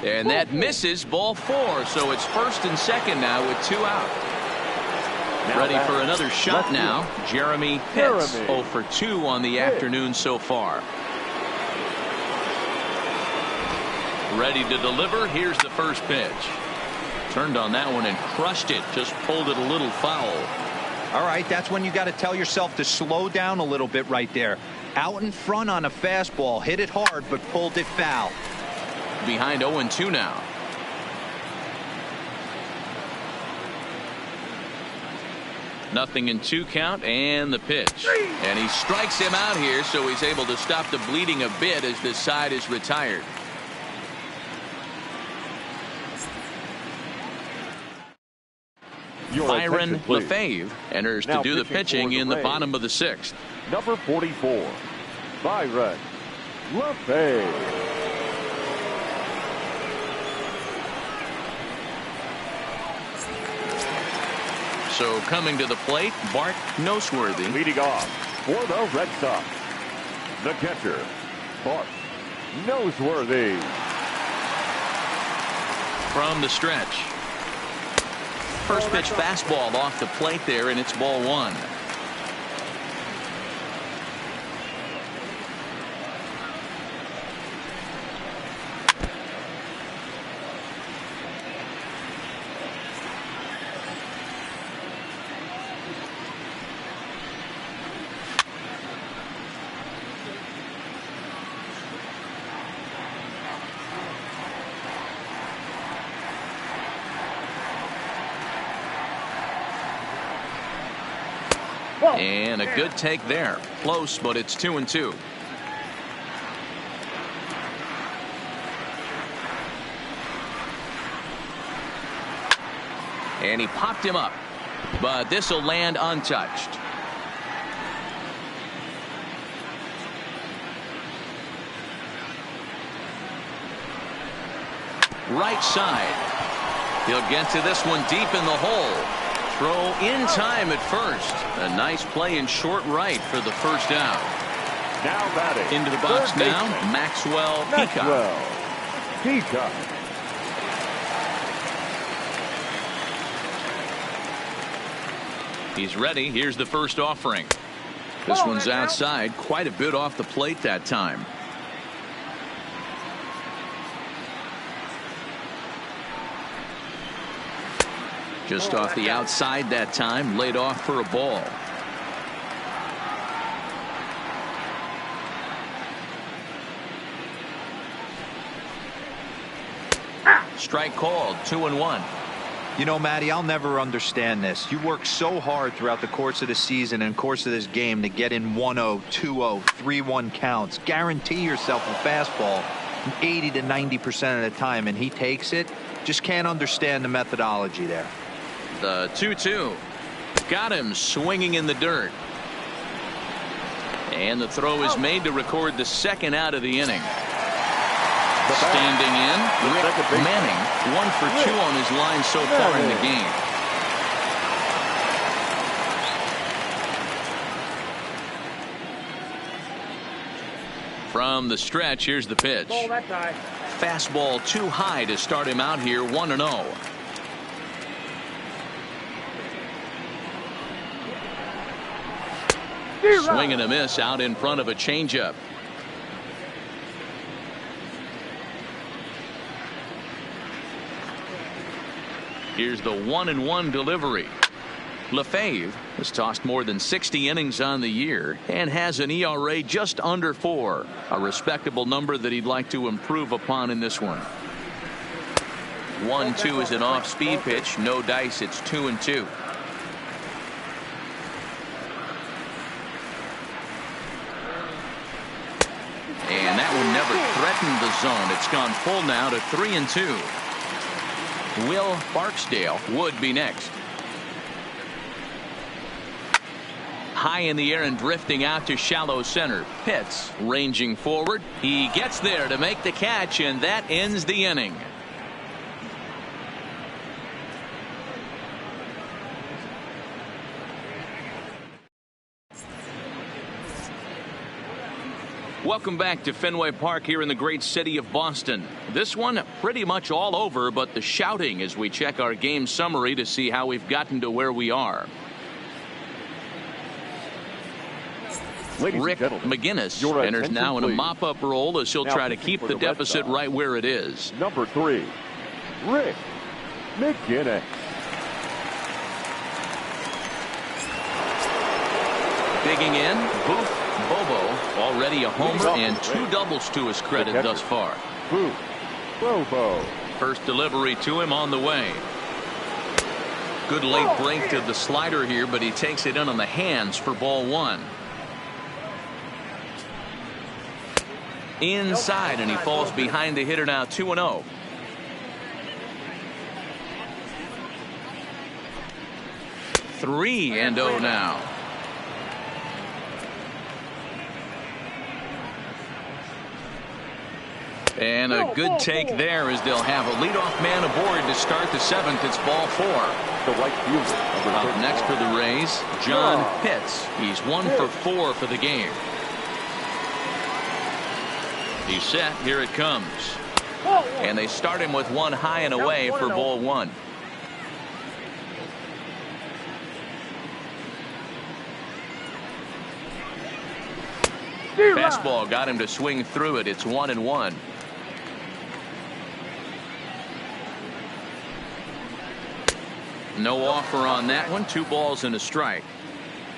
And that misses, ball 4. So it's first and second now with 2 out. Ready for another shot now. Jeremy Pitts, 0 for 2 on the afternoon so far. Ready to deliver. Here's the first pitch. Turned on that one and crushed it. Just pulled it a little foul. All right, that's when you got to tell yourself to slow down a little bit right there. Out in front on a fastball, hit it hard, but pulled it foul. Behind 0-2 now. Nothing in 2 count, and the pitch. And he strikes him out here, so he's able to stop the bleeding a bit as this side is retired. Byron LaFave enters to do the pitching in the bottom of the 6th. Number 44, Byron LaFave. So coming to the plate, Bart Noseworthy. Leading off for the Red Sox, the catcher, Bart Noseworthy. From the stretch. First pitch fastball off the plate there, and it's ball 1. And a good take there. Close, but it's 2-2. And he popped him up, but this will land untouched. Right side. He'll get to this one deep in the hole. Throw in time at first. A nice play in short right for the first out. Now batting. Into the box now, Maxwell Peacock. He's ready. Here's the first offering. This one's outside, quite a bit off the plate that time. Just off the outside that time, laid off for a ball. Strike called, 2-1. You know, Matty, I'll never understand this. You work so hard throughout the course of the season and course of this game to get in 1-0, 2-0, 3-1 counts. Guarantee yourself a fastball 80 to 90% of the time, and he takes it. Just can't understand the methodology there. The 2-2. Got him swinging in the dirt. And the throw is made to record the second out of the inning. Standing in, Rick Manning, 1 for 2 on his line so far in the game. From the stretch, here's the pitch. Fastball too high to start him out here, 1-0. Swing and a miss out in front of a changeup. Here's the 1-1 delivery. LaFave has tossed more than 60 innings on the year and has an ERA just under 4, a respectable number that he'd like to improve upon in this one. 1-2 is an off-speed pitch, no dice. It's 2-2. threatened the zone. It's gone full now to 3-2. Will Barksdale would be next. High in the air and drifting out to shallow center. Pitts ranging forward. He gets there to make the catch, and that ends the inning. Welcome back to Fenway Park here in the great city of Boston. This one pretty much all over, but the shouting as we check our game summary to see how we've gotten to where we are. Rick McGinnis enters now in a mop-up role as he'll try to keep the deficit right where it is. Number 3, Rick McGinnis. Digging in, Booth Bobo, already a homer and 2 doubles to his credit thus far. Booth Bobo. First delivery to him on the way. Good late break to the slider here, but he takes it in on the hands for ball 1. Inside, and he falls behind the hitter now 2-0. Three and 0 now. And a good take there as they'll have a leadoff man aboard to start the 7th. It's ball 4. The right fielder. Up next for the Rays, John Pitts. He's 1 for 4 for the game. He's set. Here it comes. And they start him with one high and away for ball 1. Fastball got him to swing through it. It's 1-1. No offer on that one. 2 balls and a strike.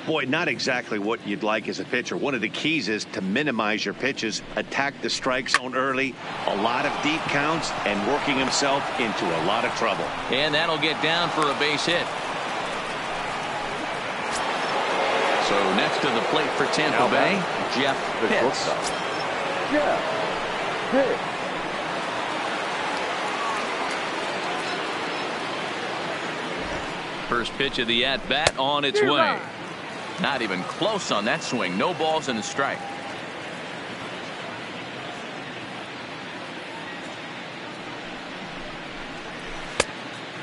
Boy, not exactly what you'd like as a pitcher. One of the keys is to minimize your pitches, attack the strike zone early, a lot of deep counts, and working himself into a lot of trouble. And that'll get down for a base hit. So next to the plate for Tampa Bay, Jeff Pitts. Jeff Pitts. First pitch of the at-bat on its way. Not even close on that swing. No balls and a strike.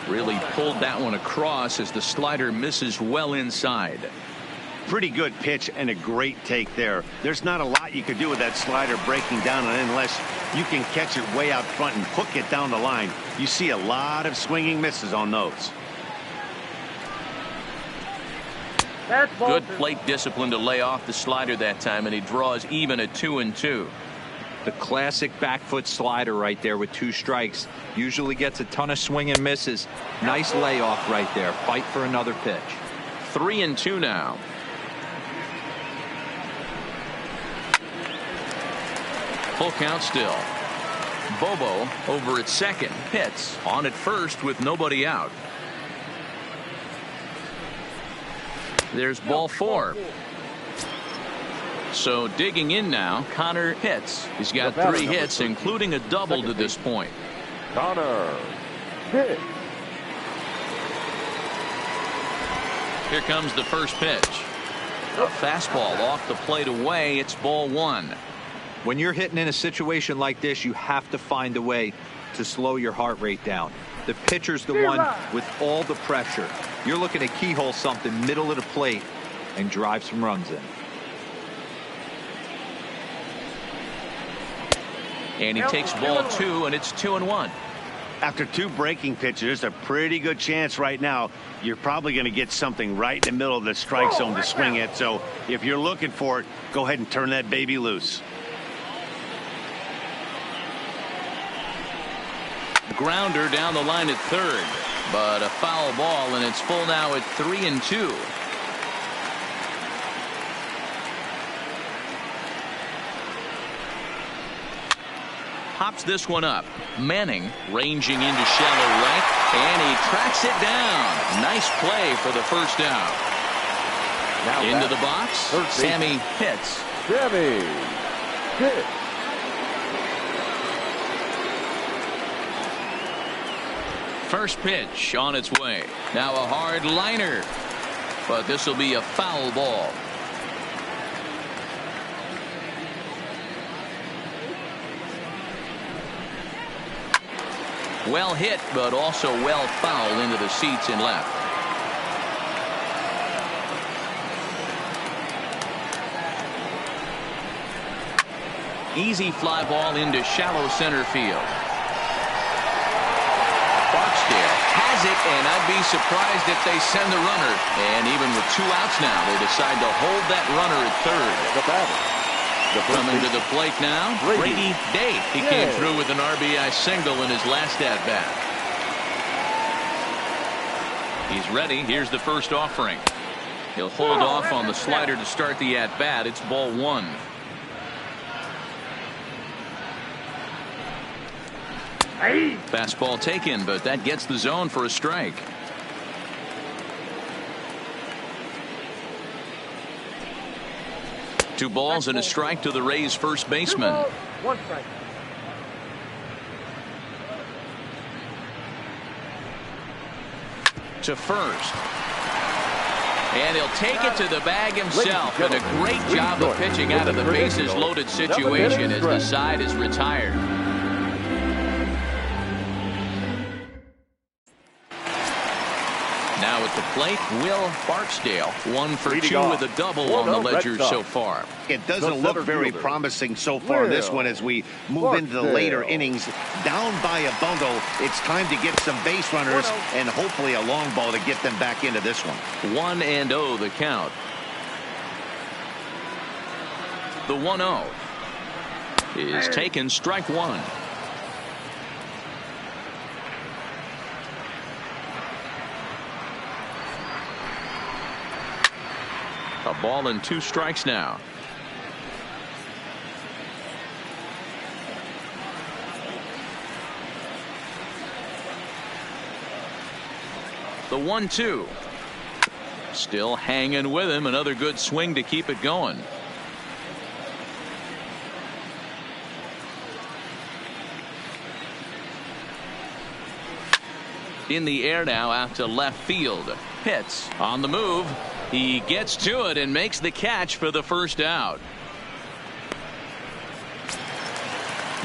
Really pulled that one across as the slider misses well inside. Pretty good pitch and a great take there. There's not a lot you could do with that slider breaking down unless you can catch it way out front and hook it down the line. You see a lot of swinging misses on those. Good plate discipline to lay off the slider that time, and he draws even at 2-2. The classic back foot slider right there with 2 strikes. Usually gets a ton of swing and misses. Nice layoff right there. Fight for another pitch. 3-2 now. Full count still. Bobo over at second. Pitts on at first with nobody out. There's ball 4. So digging in now, Connor Pitts. He's got 3 hits, including a double to this point. Connor Pitts. Here comes the first pitch. A fastball off the plate away. It's ball 1. When you're hitting in a situation like this, you have to find a way to slow your heart rate down. The pitcher's the one with all the pressure. You're looking to keyhole something middle of the plate and drive some runs in. And he takes ball 2, and it's 2-1. After 2 breaking pitches, a pretty good chance right now you're probably going to get something right in the middle of the strike zone to swing at. So if you're looking for it, go ahead and turn that baby loose. Grounder down the line at third, but a foul ball, and it's full now at 3-2. Pops this one up. Manning ranging into shallow right, and he tracks it down. Nice play for the first out. Now into the box, Sammy Pitts. Sammy Pitts. First pitch on its way. Now a hard liner. But this will be a foul ball. Well hit, but also well fouled into the seats and left. Easy fly ball into shallow center field. Barksdale has it, and I'd be surprised if they send the runner. And even with 2 outs now, they decide to hold that runner at third. The batter. Coming to the plate now, Brady Day. He came through with an RBI single in his last at-bat. He's ready. Here's the first offering. He'll hold off on the slider to start the at-bat. It's ball 1. Fastball taken, but that gets the zone for a strike. Two balls and a strike to the Rays first baseman. 1 strike. To first. And he'll take it to the bag himself. And a great job of pitching out of the bases loaded situation as the side is retired. Now at the plate, Will Barksdale. 1 for 2 with a double on the ledger so far. It doesn't look very promising so far in this one as we move into the later innings. Down by a bundle, it's time to get some base runners and hopefully a long ball to get them back into this one. 1-0 the count. The 1-0 is taken, strike 1. A ball and 2 strikes now. The 1-2. Still hanging with him. Another good swing to keep it going. In the air now out to left field. Pitts on the move. He gets to it and makes the catch for the first out.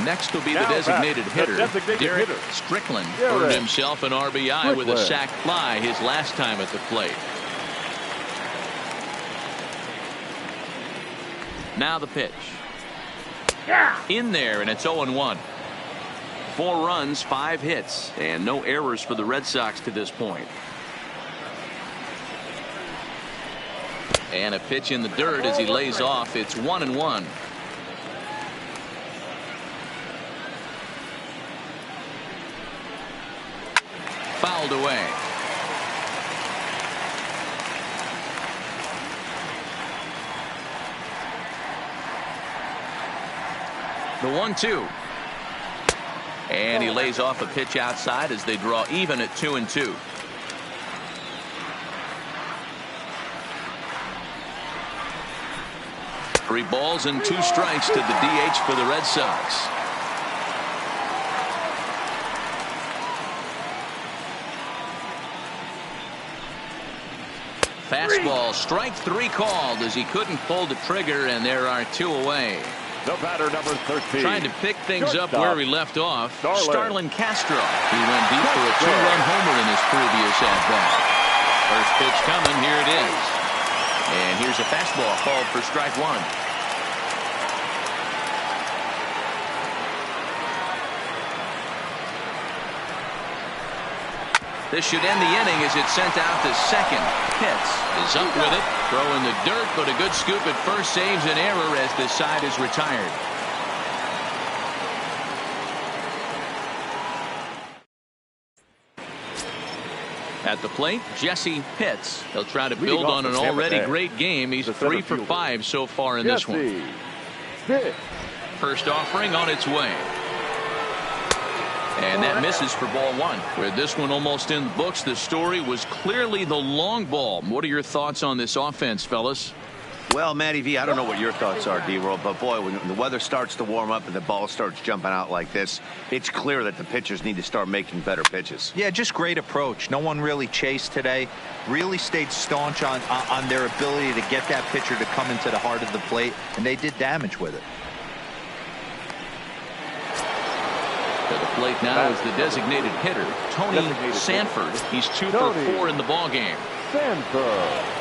Next will be the designated hitter. Derek Strickland earned himself an RBI with a sac fly his last time at the plate. Now the pitch. In there, and it's 0-1. 4 runs, 5 hits, and no errors for the Red Sox to this point. And a pitch in the dirt as he lays off. It's 1-1. Fouled away. The 1-2. And he lays off a pitch outside as they draw even at 2-2. Three balls and 2 strikes to the DH for the Red Sox. Fastball, strike 3 called as he couldn't pull the trigger, and there are 2 away. The batter, number 13. Trying to pick things up where we left off. Starlin Castro. He went deep for a 2-run homer in his previous at-bat. First pitch coming. Here it is. And here's a fastball called for strike 1. This should end the inning as it's sent out to second. Pitts is up with it. Throw in the dirt, but a good scoop at first saves an error as this side is retired. At the plate, Jesse Pitts. He'll try to build on an already great game. He's 3 for 5 so far in this one. First offering on its way. And that misses for ball 1. With this one almost in the books, the story was clearly the long ball. What are your thoughts on this offense, fellas? Well, Matty V, I don't know what your thoughts are, D-Roll, but boy, when the weather starts to warm up and the ball starts jumping out like this, it's clear that the pitchers need to start making better pitches. Yeah, just great approach. No one really chased today. Really stayed staunch on their ability to get that pitcher to come into the heart of the plate, and they did damage with it. To the plate now is the designated hitter, Tony Sanford. He's 2 for 4 in the ballgame. Sanford.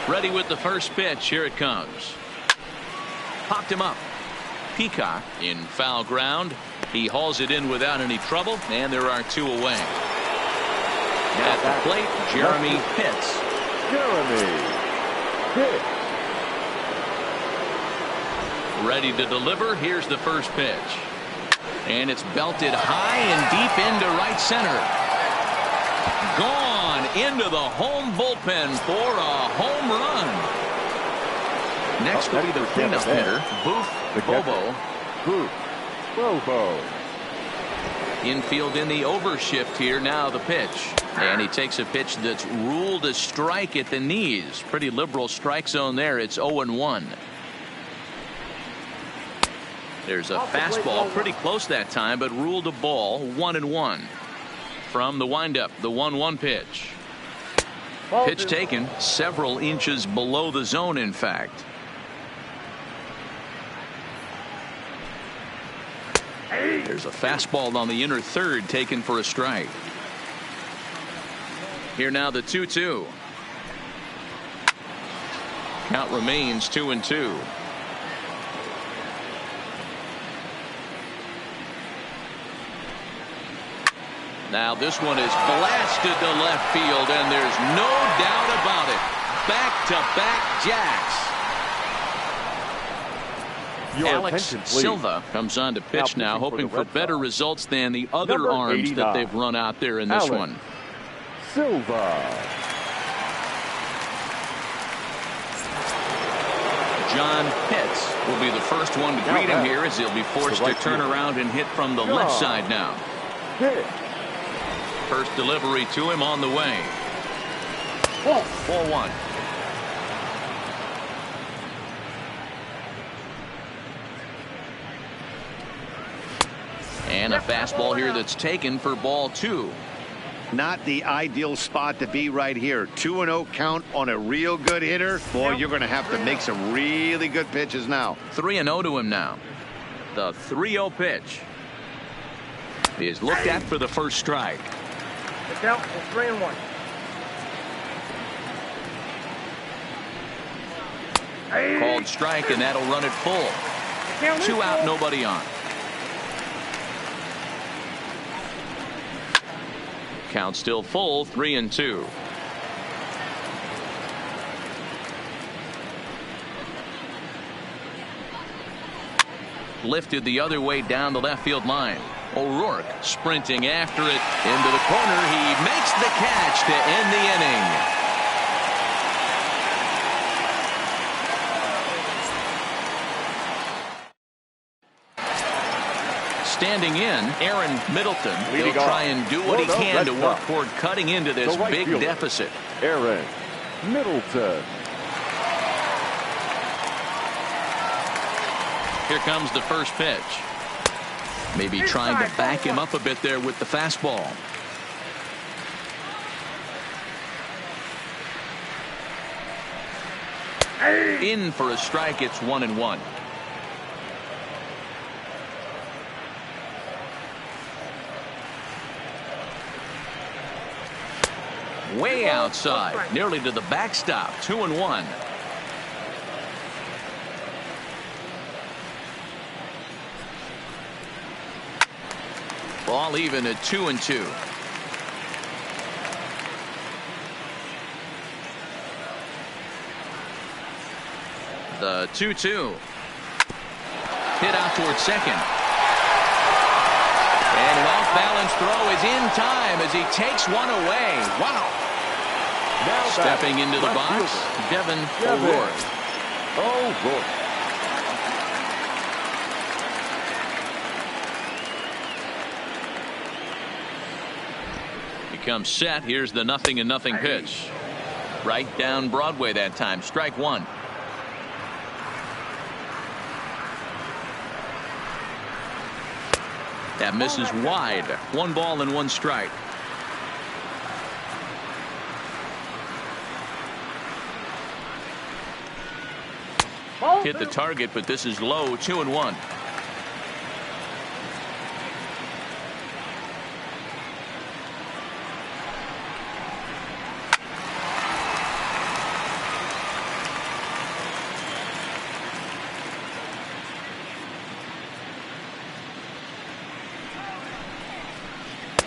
Ready with the first pitch. Here it comes. Popped him up. Peacock in foul ground. He hauls it in without any trouble, and there are 2 away. At the plate, Jeremy Pitts. Jeremy Pitts. Ready to deliver. Here's the first pitch. And it's belted high and deep into right center. Gone into the home bullpen for a home run. Next will be the cleanup hitter, Boof Bobo. Boof Bobo. Infield in the overshift here. Now the pitch. And he takes a pitch that's ruled a strike at the knees. Pretty liberal strike zone there. It's 0-1. There's a fastball pretty close that time, but ruled a ball. 1-1. From the windup, the 1-1 pitch. Pitch taken several inches below the zone, in fact. There's a fastball on the inner third taken for a strike. Here now the 2-2. Count remains 2-2. Now this one is blasted to left field, and there's no doubt about it. Back-to-back jacks. Alex Silva comes on to pitch now, hoping for better results than the other arms that they've run out there in this one. Silva. John Pitts will be the first one to greet him here, as he'll be forced to turn around and hit from the left side now. First delivery to him on the way. 4-1. And a fastball here that's taken for ball 2. Not the ideal spot to be right here. 2-0 count on a real good hitter. Boy, you're going to have to make some really good pitches now. 3-0 to him now. The 3-0 pitch is looked at for the first strike. The count is 3-1. Called strike, and that'll run it full. 2 out, nobody on. Count still full, 3-2. Lifted the other way down the left field line. O'Rourke sprinting after it into the corner. He makes the catch to end the inning. Standing in, Aaron Middleton. He'll try and do what he can to work toward cutting into this big deficit. Aaron Middleton. Here comes the first pitch. Maybe trying to back him up a bit there with the fastball. In for a strike. It's 1-1. Way outside, nearly to the backstop. 2-1. Ball even at 2-2. The 2-2. Hit out towards second. And an off-balance throw is in time as he takes one away. Wow. Now stepping into the box, Devin O'Rourke. O'Rourke. Comes set. Here's the 0-0 pitch. Right down Broadway that time. Strike one. That misses wide. 1 ball and 1 strike. Hit the target, but this is low. 2-1.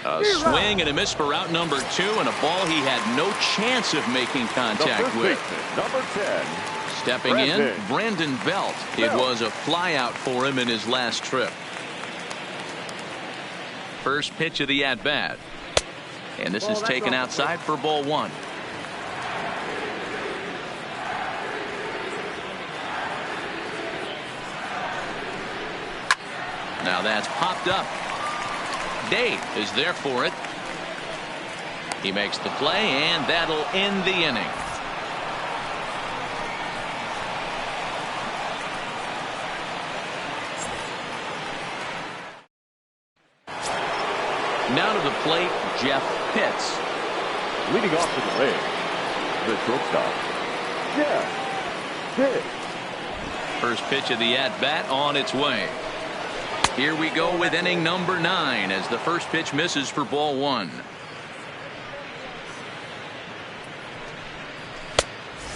A swing and a miss for out number 2, and a ball he had no chance of making contact with. Number 10. Stepping in, Brandon Belt. It was a flyout for him in his last trip. First pitch of the at-bat. And this is taken outside for ball 1. Now that's popped up. Dave is there for it. He makes the play, and that'll end the inning. Now to the plate, Jeff Pitts. Leading off to the leg, the shortstop, Jeff Pitts. First pitch of the at-bat on its way. Here we go with inning number 9 as the first pitch misses for ball 1.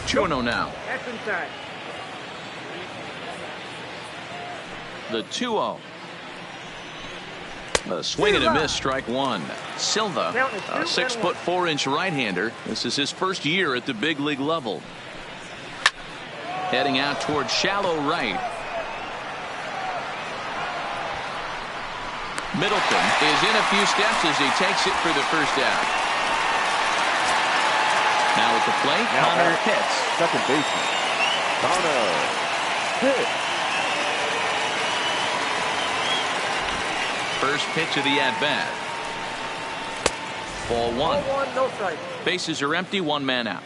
2-0 now. That's inside. The 2-0. A swing and a miss, strike 1. Silva, a 6'4" right-hander. This is his first year at the big league level. Heading out towards shallow right. Middleton is in a few steps as he takes it for the first out. Now at the plate, Connor Pitts. Second baseman, Connor Pitts. First pitch of the at-bat. Ball 1. Ball 1, no strike. Bases are empty, 1 man out.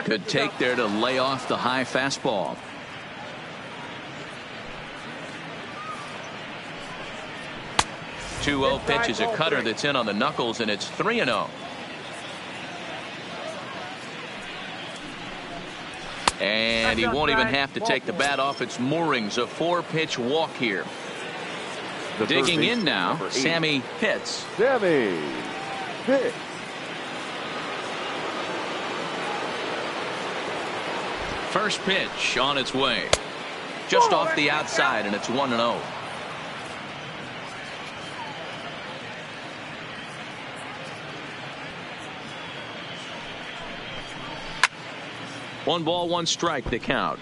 Good take there to lay off the high fastball. The 2-0 pitch is a cutter that's in on the knuckles, and it's 3-0. And he won't even have to take the bat off its moorings. A 4-pitch walk here. Digging in now, Sammy Pitts. Sammy Pitts. First pitch on its way. Just off the outside, and it's 1-0. One ball, 1 strike, the count.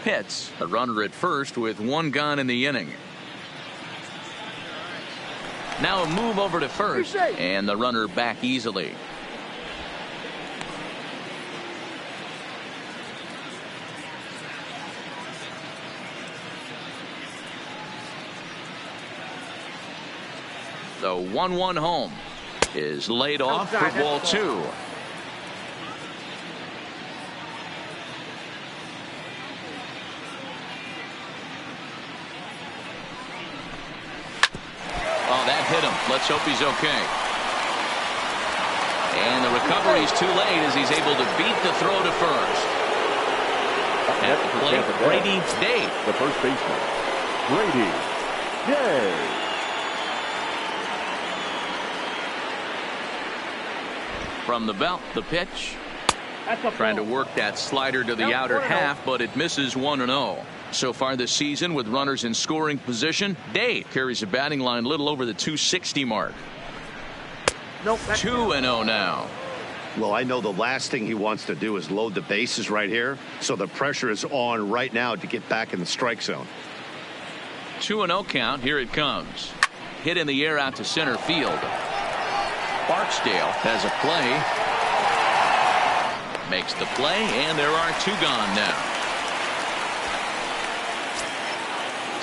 Pitts, a runner at first with 1 gone in the inning. Now a move over to first, and the runner back easily. The 1-1 home is laid off for ball 2. Hit him. Let's hope he's okay. And the recovery's too late as he's able to beat the throw to first. At the plate, Brady Day. The first baseman, Brady Day. From the belt, the pitch. Trying to work that slider to the outer half, but it misses 1-0. So far this season with runners in scoring position, Day carries a batting line a little over the 260 mark. 2-0 now. Well, I know the last thing he wants to do is load the bases right here, so the pressure is on right now to get back in the strike zone. 2-0 count. Here it comes. Hit in the air out to center field. Barksdale has a play. Makes the play, and there are 2 gone now.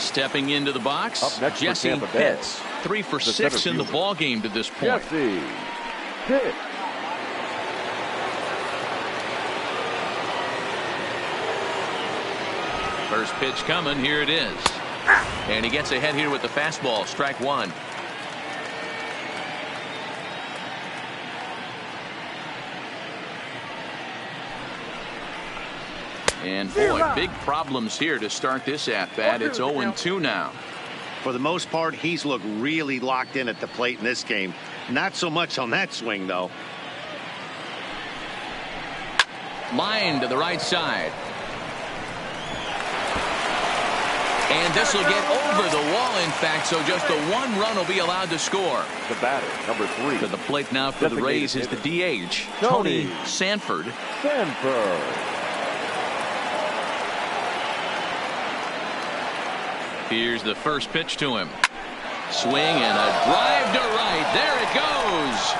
Stepping into the box, Up next for Jesse Tampa Bay, Pitts. 3 for 6 in the ball game to this point. Jesse Pitts. First pitch coming. Here it is. And he gets ahead here with the fastball. Strike one. And boy, big problems here to start this at-bat. It's 0-2 now. For the most part, he's looked really locked in at the plate in this game. Not so much on that swing, though. Line to the right side. And this will get over the wall, in fact, so just the one run will be allowed to score. The batter, number 3. To the plate now for the Rays is the DH, Tony Sanford. Here's the first pitch to him. Swing and a drive to right. There it goes.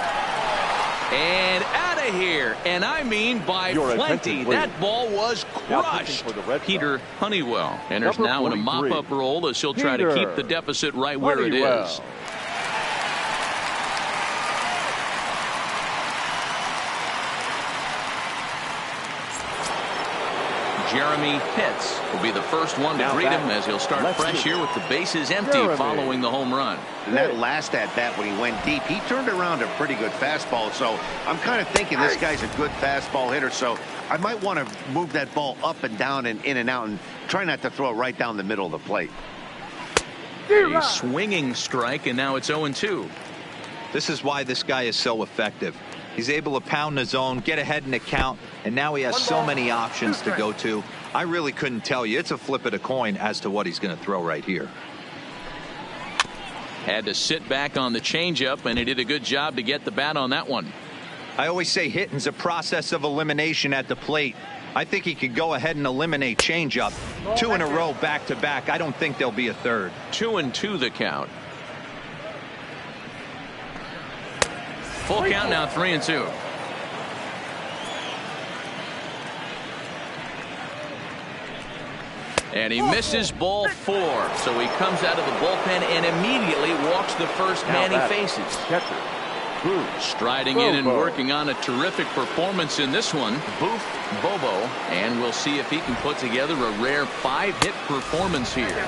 And out of here. And I mean by plenty. That ball was crushed. Peter Honeywell enters now in a mop-up role as he'll try to keep the deficit right where it is. Jeremy Pitts will be the first one to greet him as he'll start fresh here with the bases empty following the home run. And that last at-bat when he went deep, he turned around a pretty good fastball. So I'm kind of thinking this guy's a good fastball hitter. So I might want to move that ball up and down and in and out and try not to throw it right down the middle of the plate. A swinging strike, and now it's 0-2. This is why this guy is so effective. He's able to pound the zone, get ahead in the count, and now he has so many options to go to. I really couldn't tell you. It's a flip of the coin as to what he's going to throw right here. Had to sit back on the changeup, and he did a good job to get the bat on that one. I always say hitting's a process of elimination at the plate. I think he could go ahead and eliminate changeup. 2 in a row back to back. I don't think there'll be a third. 2-2 the count. Full count now, 3-2. And he misses ball 4. So he comes out of the bullpen and immediately walks the first man he faces. Striding in and working on a terrific performance in this one, Boof Bobo. And we'll see if he can put together a rare 5-hit performance here.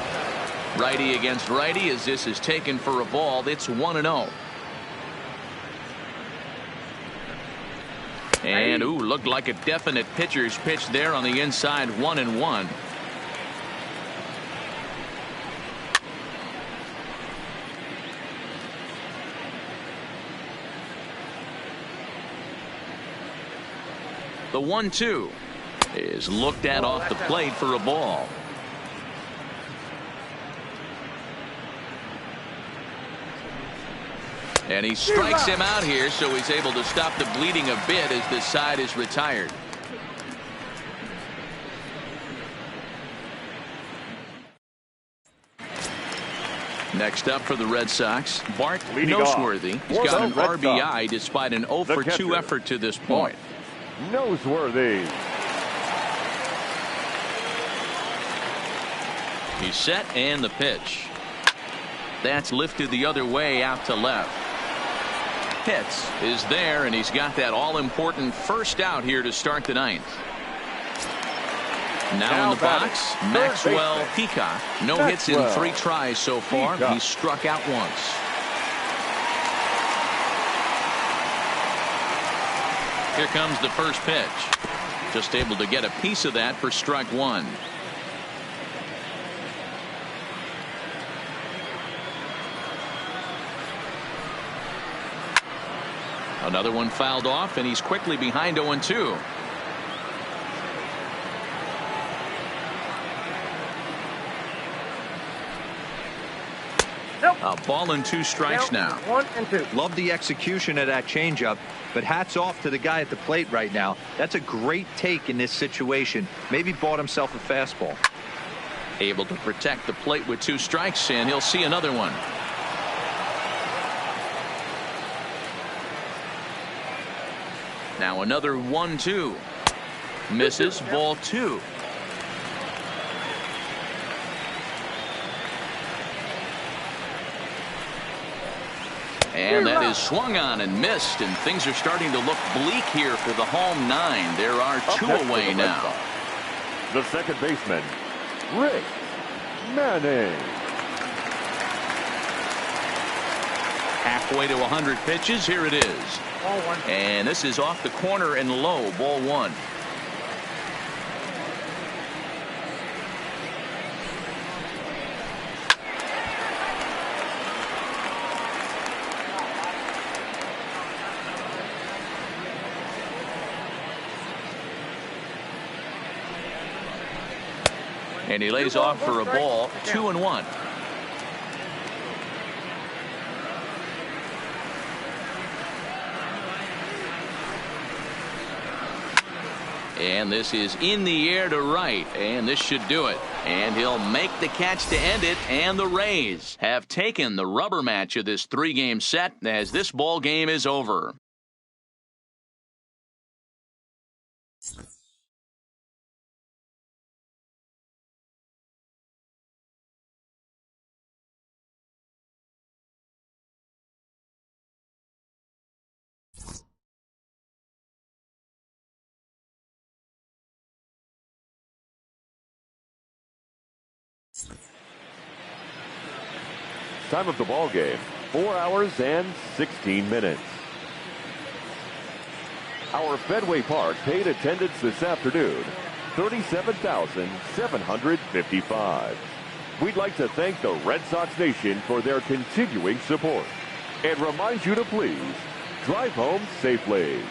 Righty against righty as this is taken for a ball. It's 1-0. And looked like a definite pitcher's pitch there on the inside. 1-1. The 1-2 is looked at off the plate for a ball. And he strikes him out here, so he's able to stop the bleeding a bit as this side is retired. Next up for the Red Sox, Bart Noseworthy. He's got an RBI despite an 0-for-2 effort to this point. Noseworthy. He's set, and the pitch. That's lifted the other way out to left. Pitts is there, and he's got that all-important first out here to start the 9th. Now in the box, Maxwell Peacock. No hits in 3 tries so far. He's struck out once. Here comes the first pitch. Just able to get a piece of that for strike 1. Another one fouled off, and he's quickly behind 0-2. A ball and 2 strikes now. 1-2. Love the execution of that changeup, but hats off to the guy at the plate right now. That's a great take in this situation. Maybe bought himself a fastball. Able to protect the plate with 2 strikes, and he'll see another one. Now another 1-2. Misses, ball 2. And that is swung on and missed, and things are starting to look bleak here for the home 9. There are 2 away now. The second baseman, Rick Manning. Halfway to 100 pitches. Here it is. Ball 1. And this is off the corner and low. Ball 1. And he lays off for a ball. 2-1. And this is in the air to right, and this should do it. And he'll make the catch to end it, and the Rays have taken the rubber match of this 3-game set as this ball game is over. Time of the ball game, 4 hours and 16 minutes. Our Fenway Park paid attendance this afternoon, 37,755. We'd like to thank the Red Sox Nation for their continuing support and remind you to please drive home safely.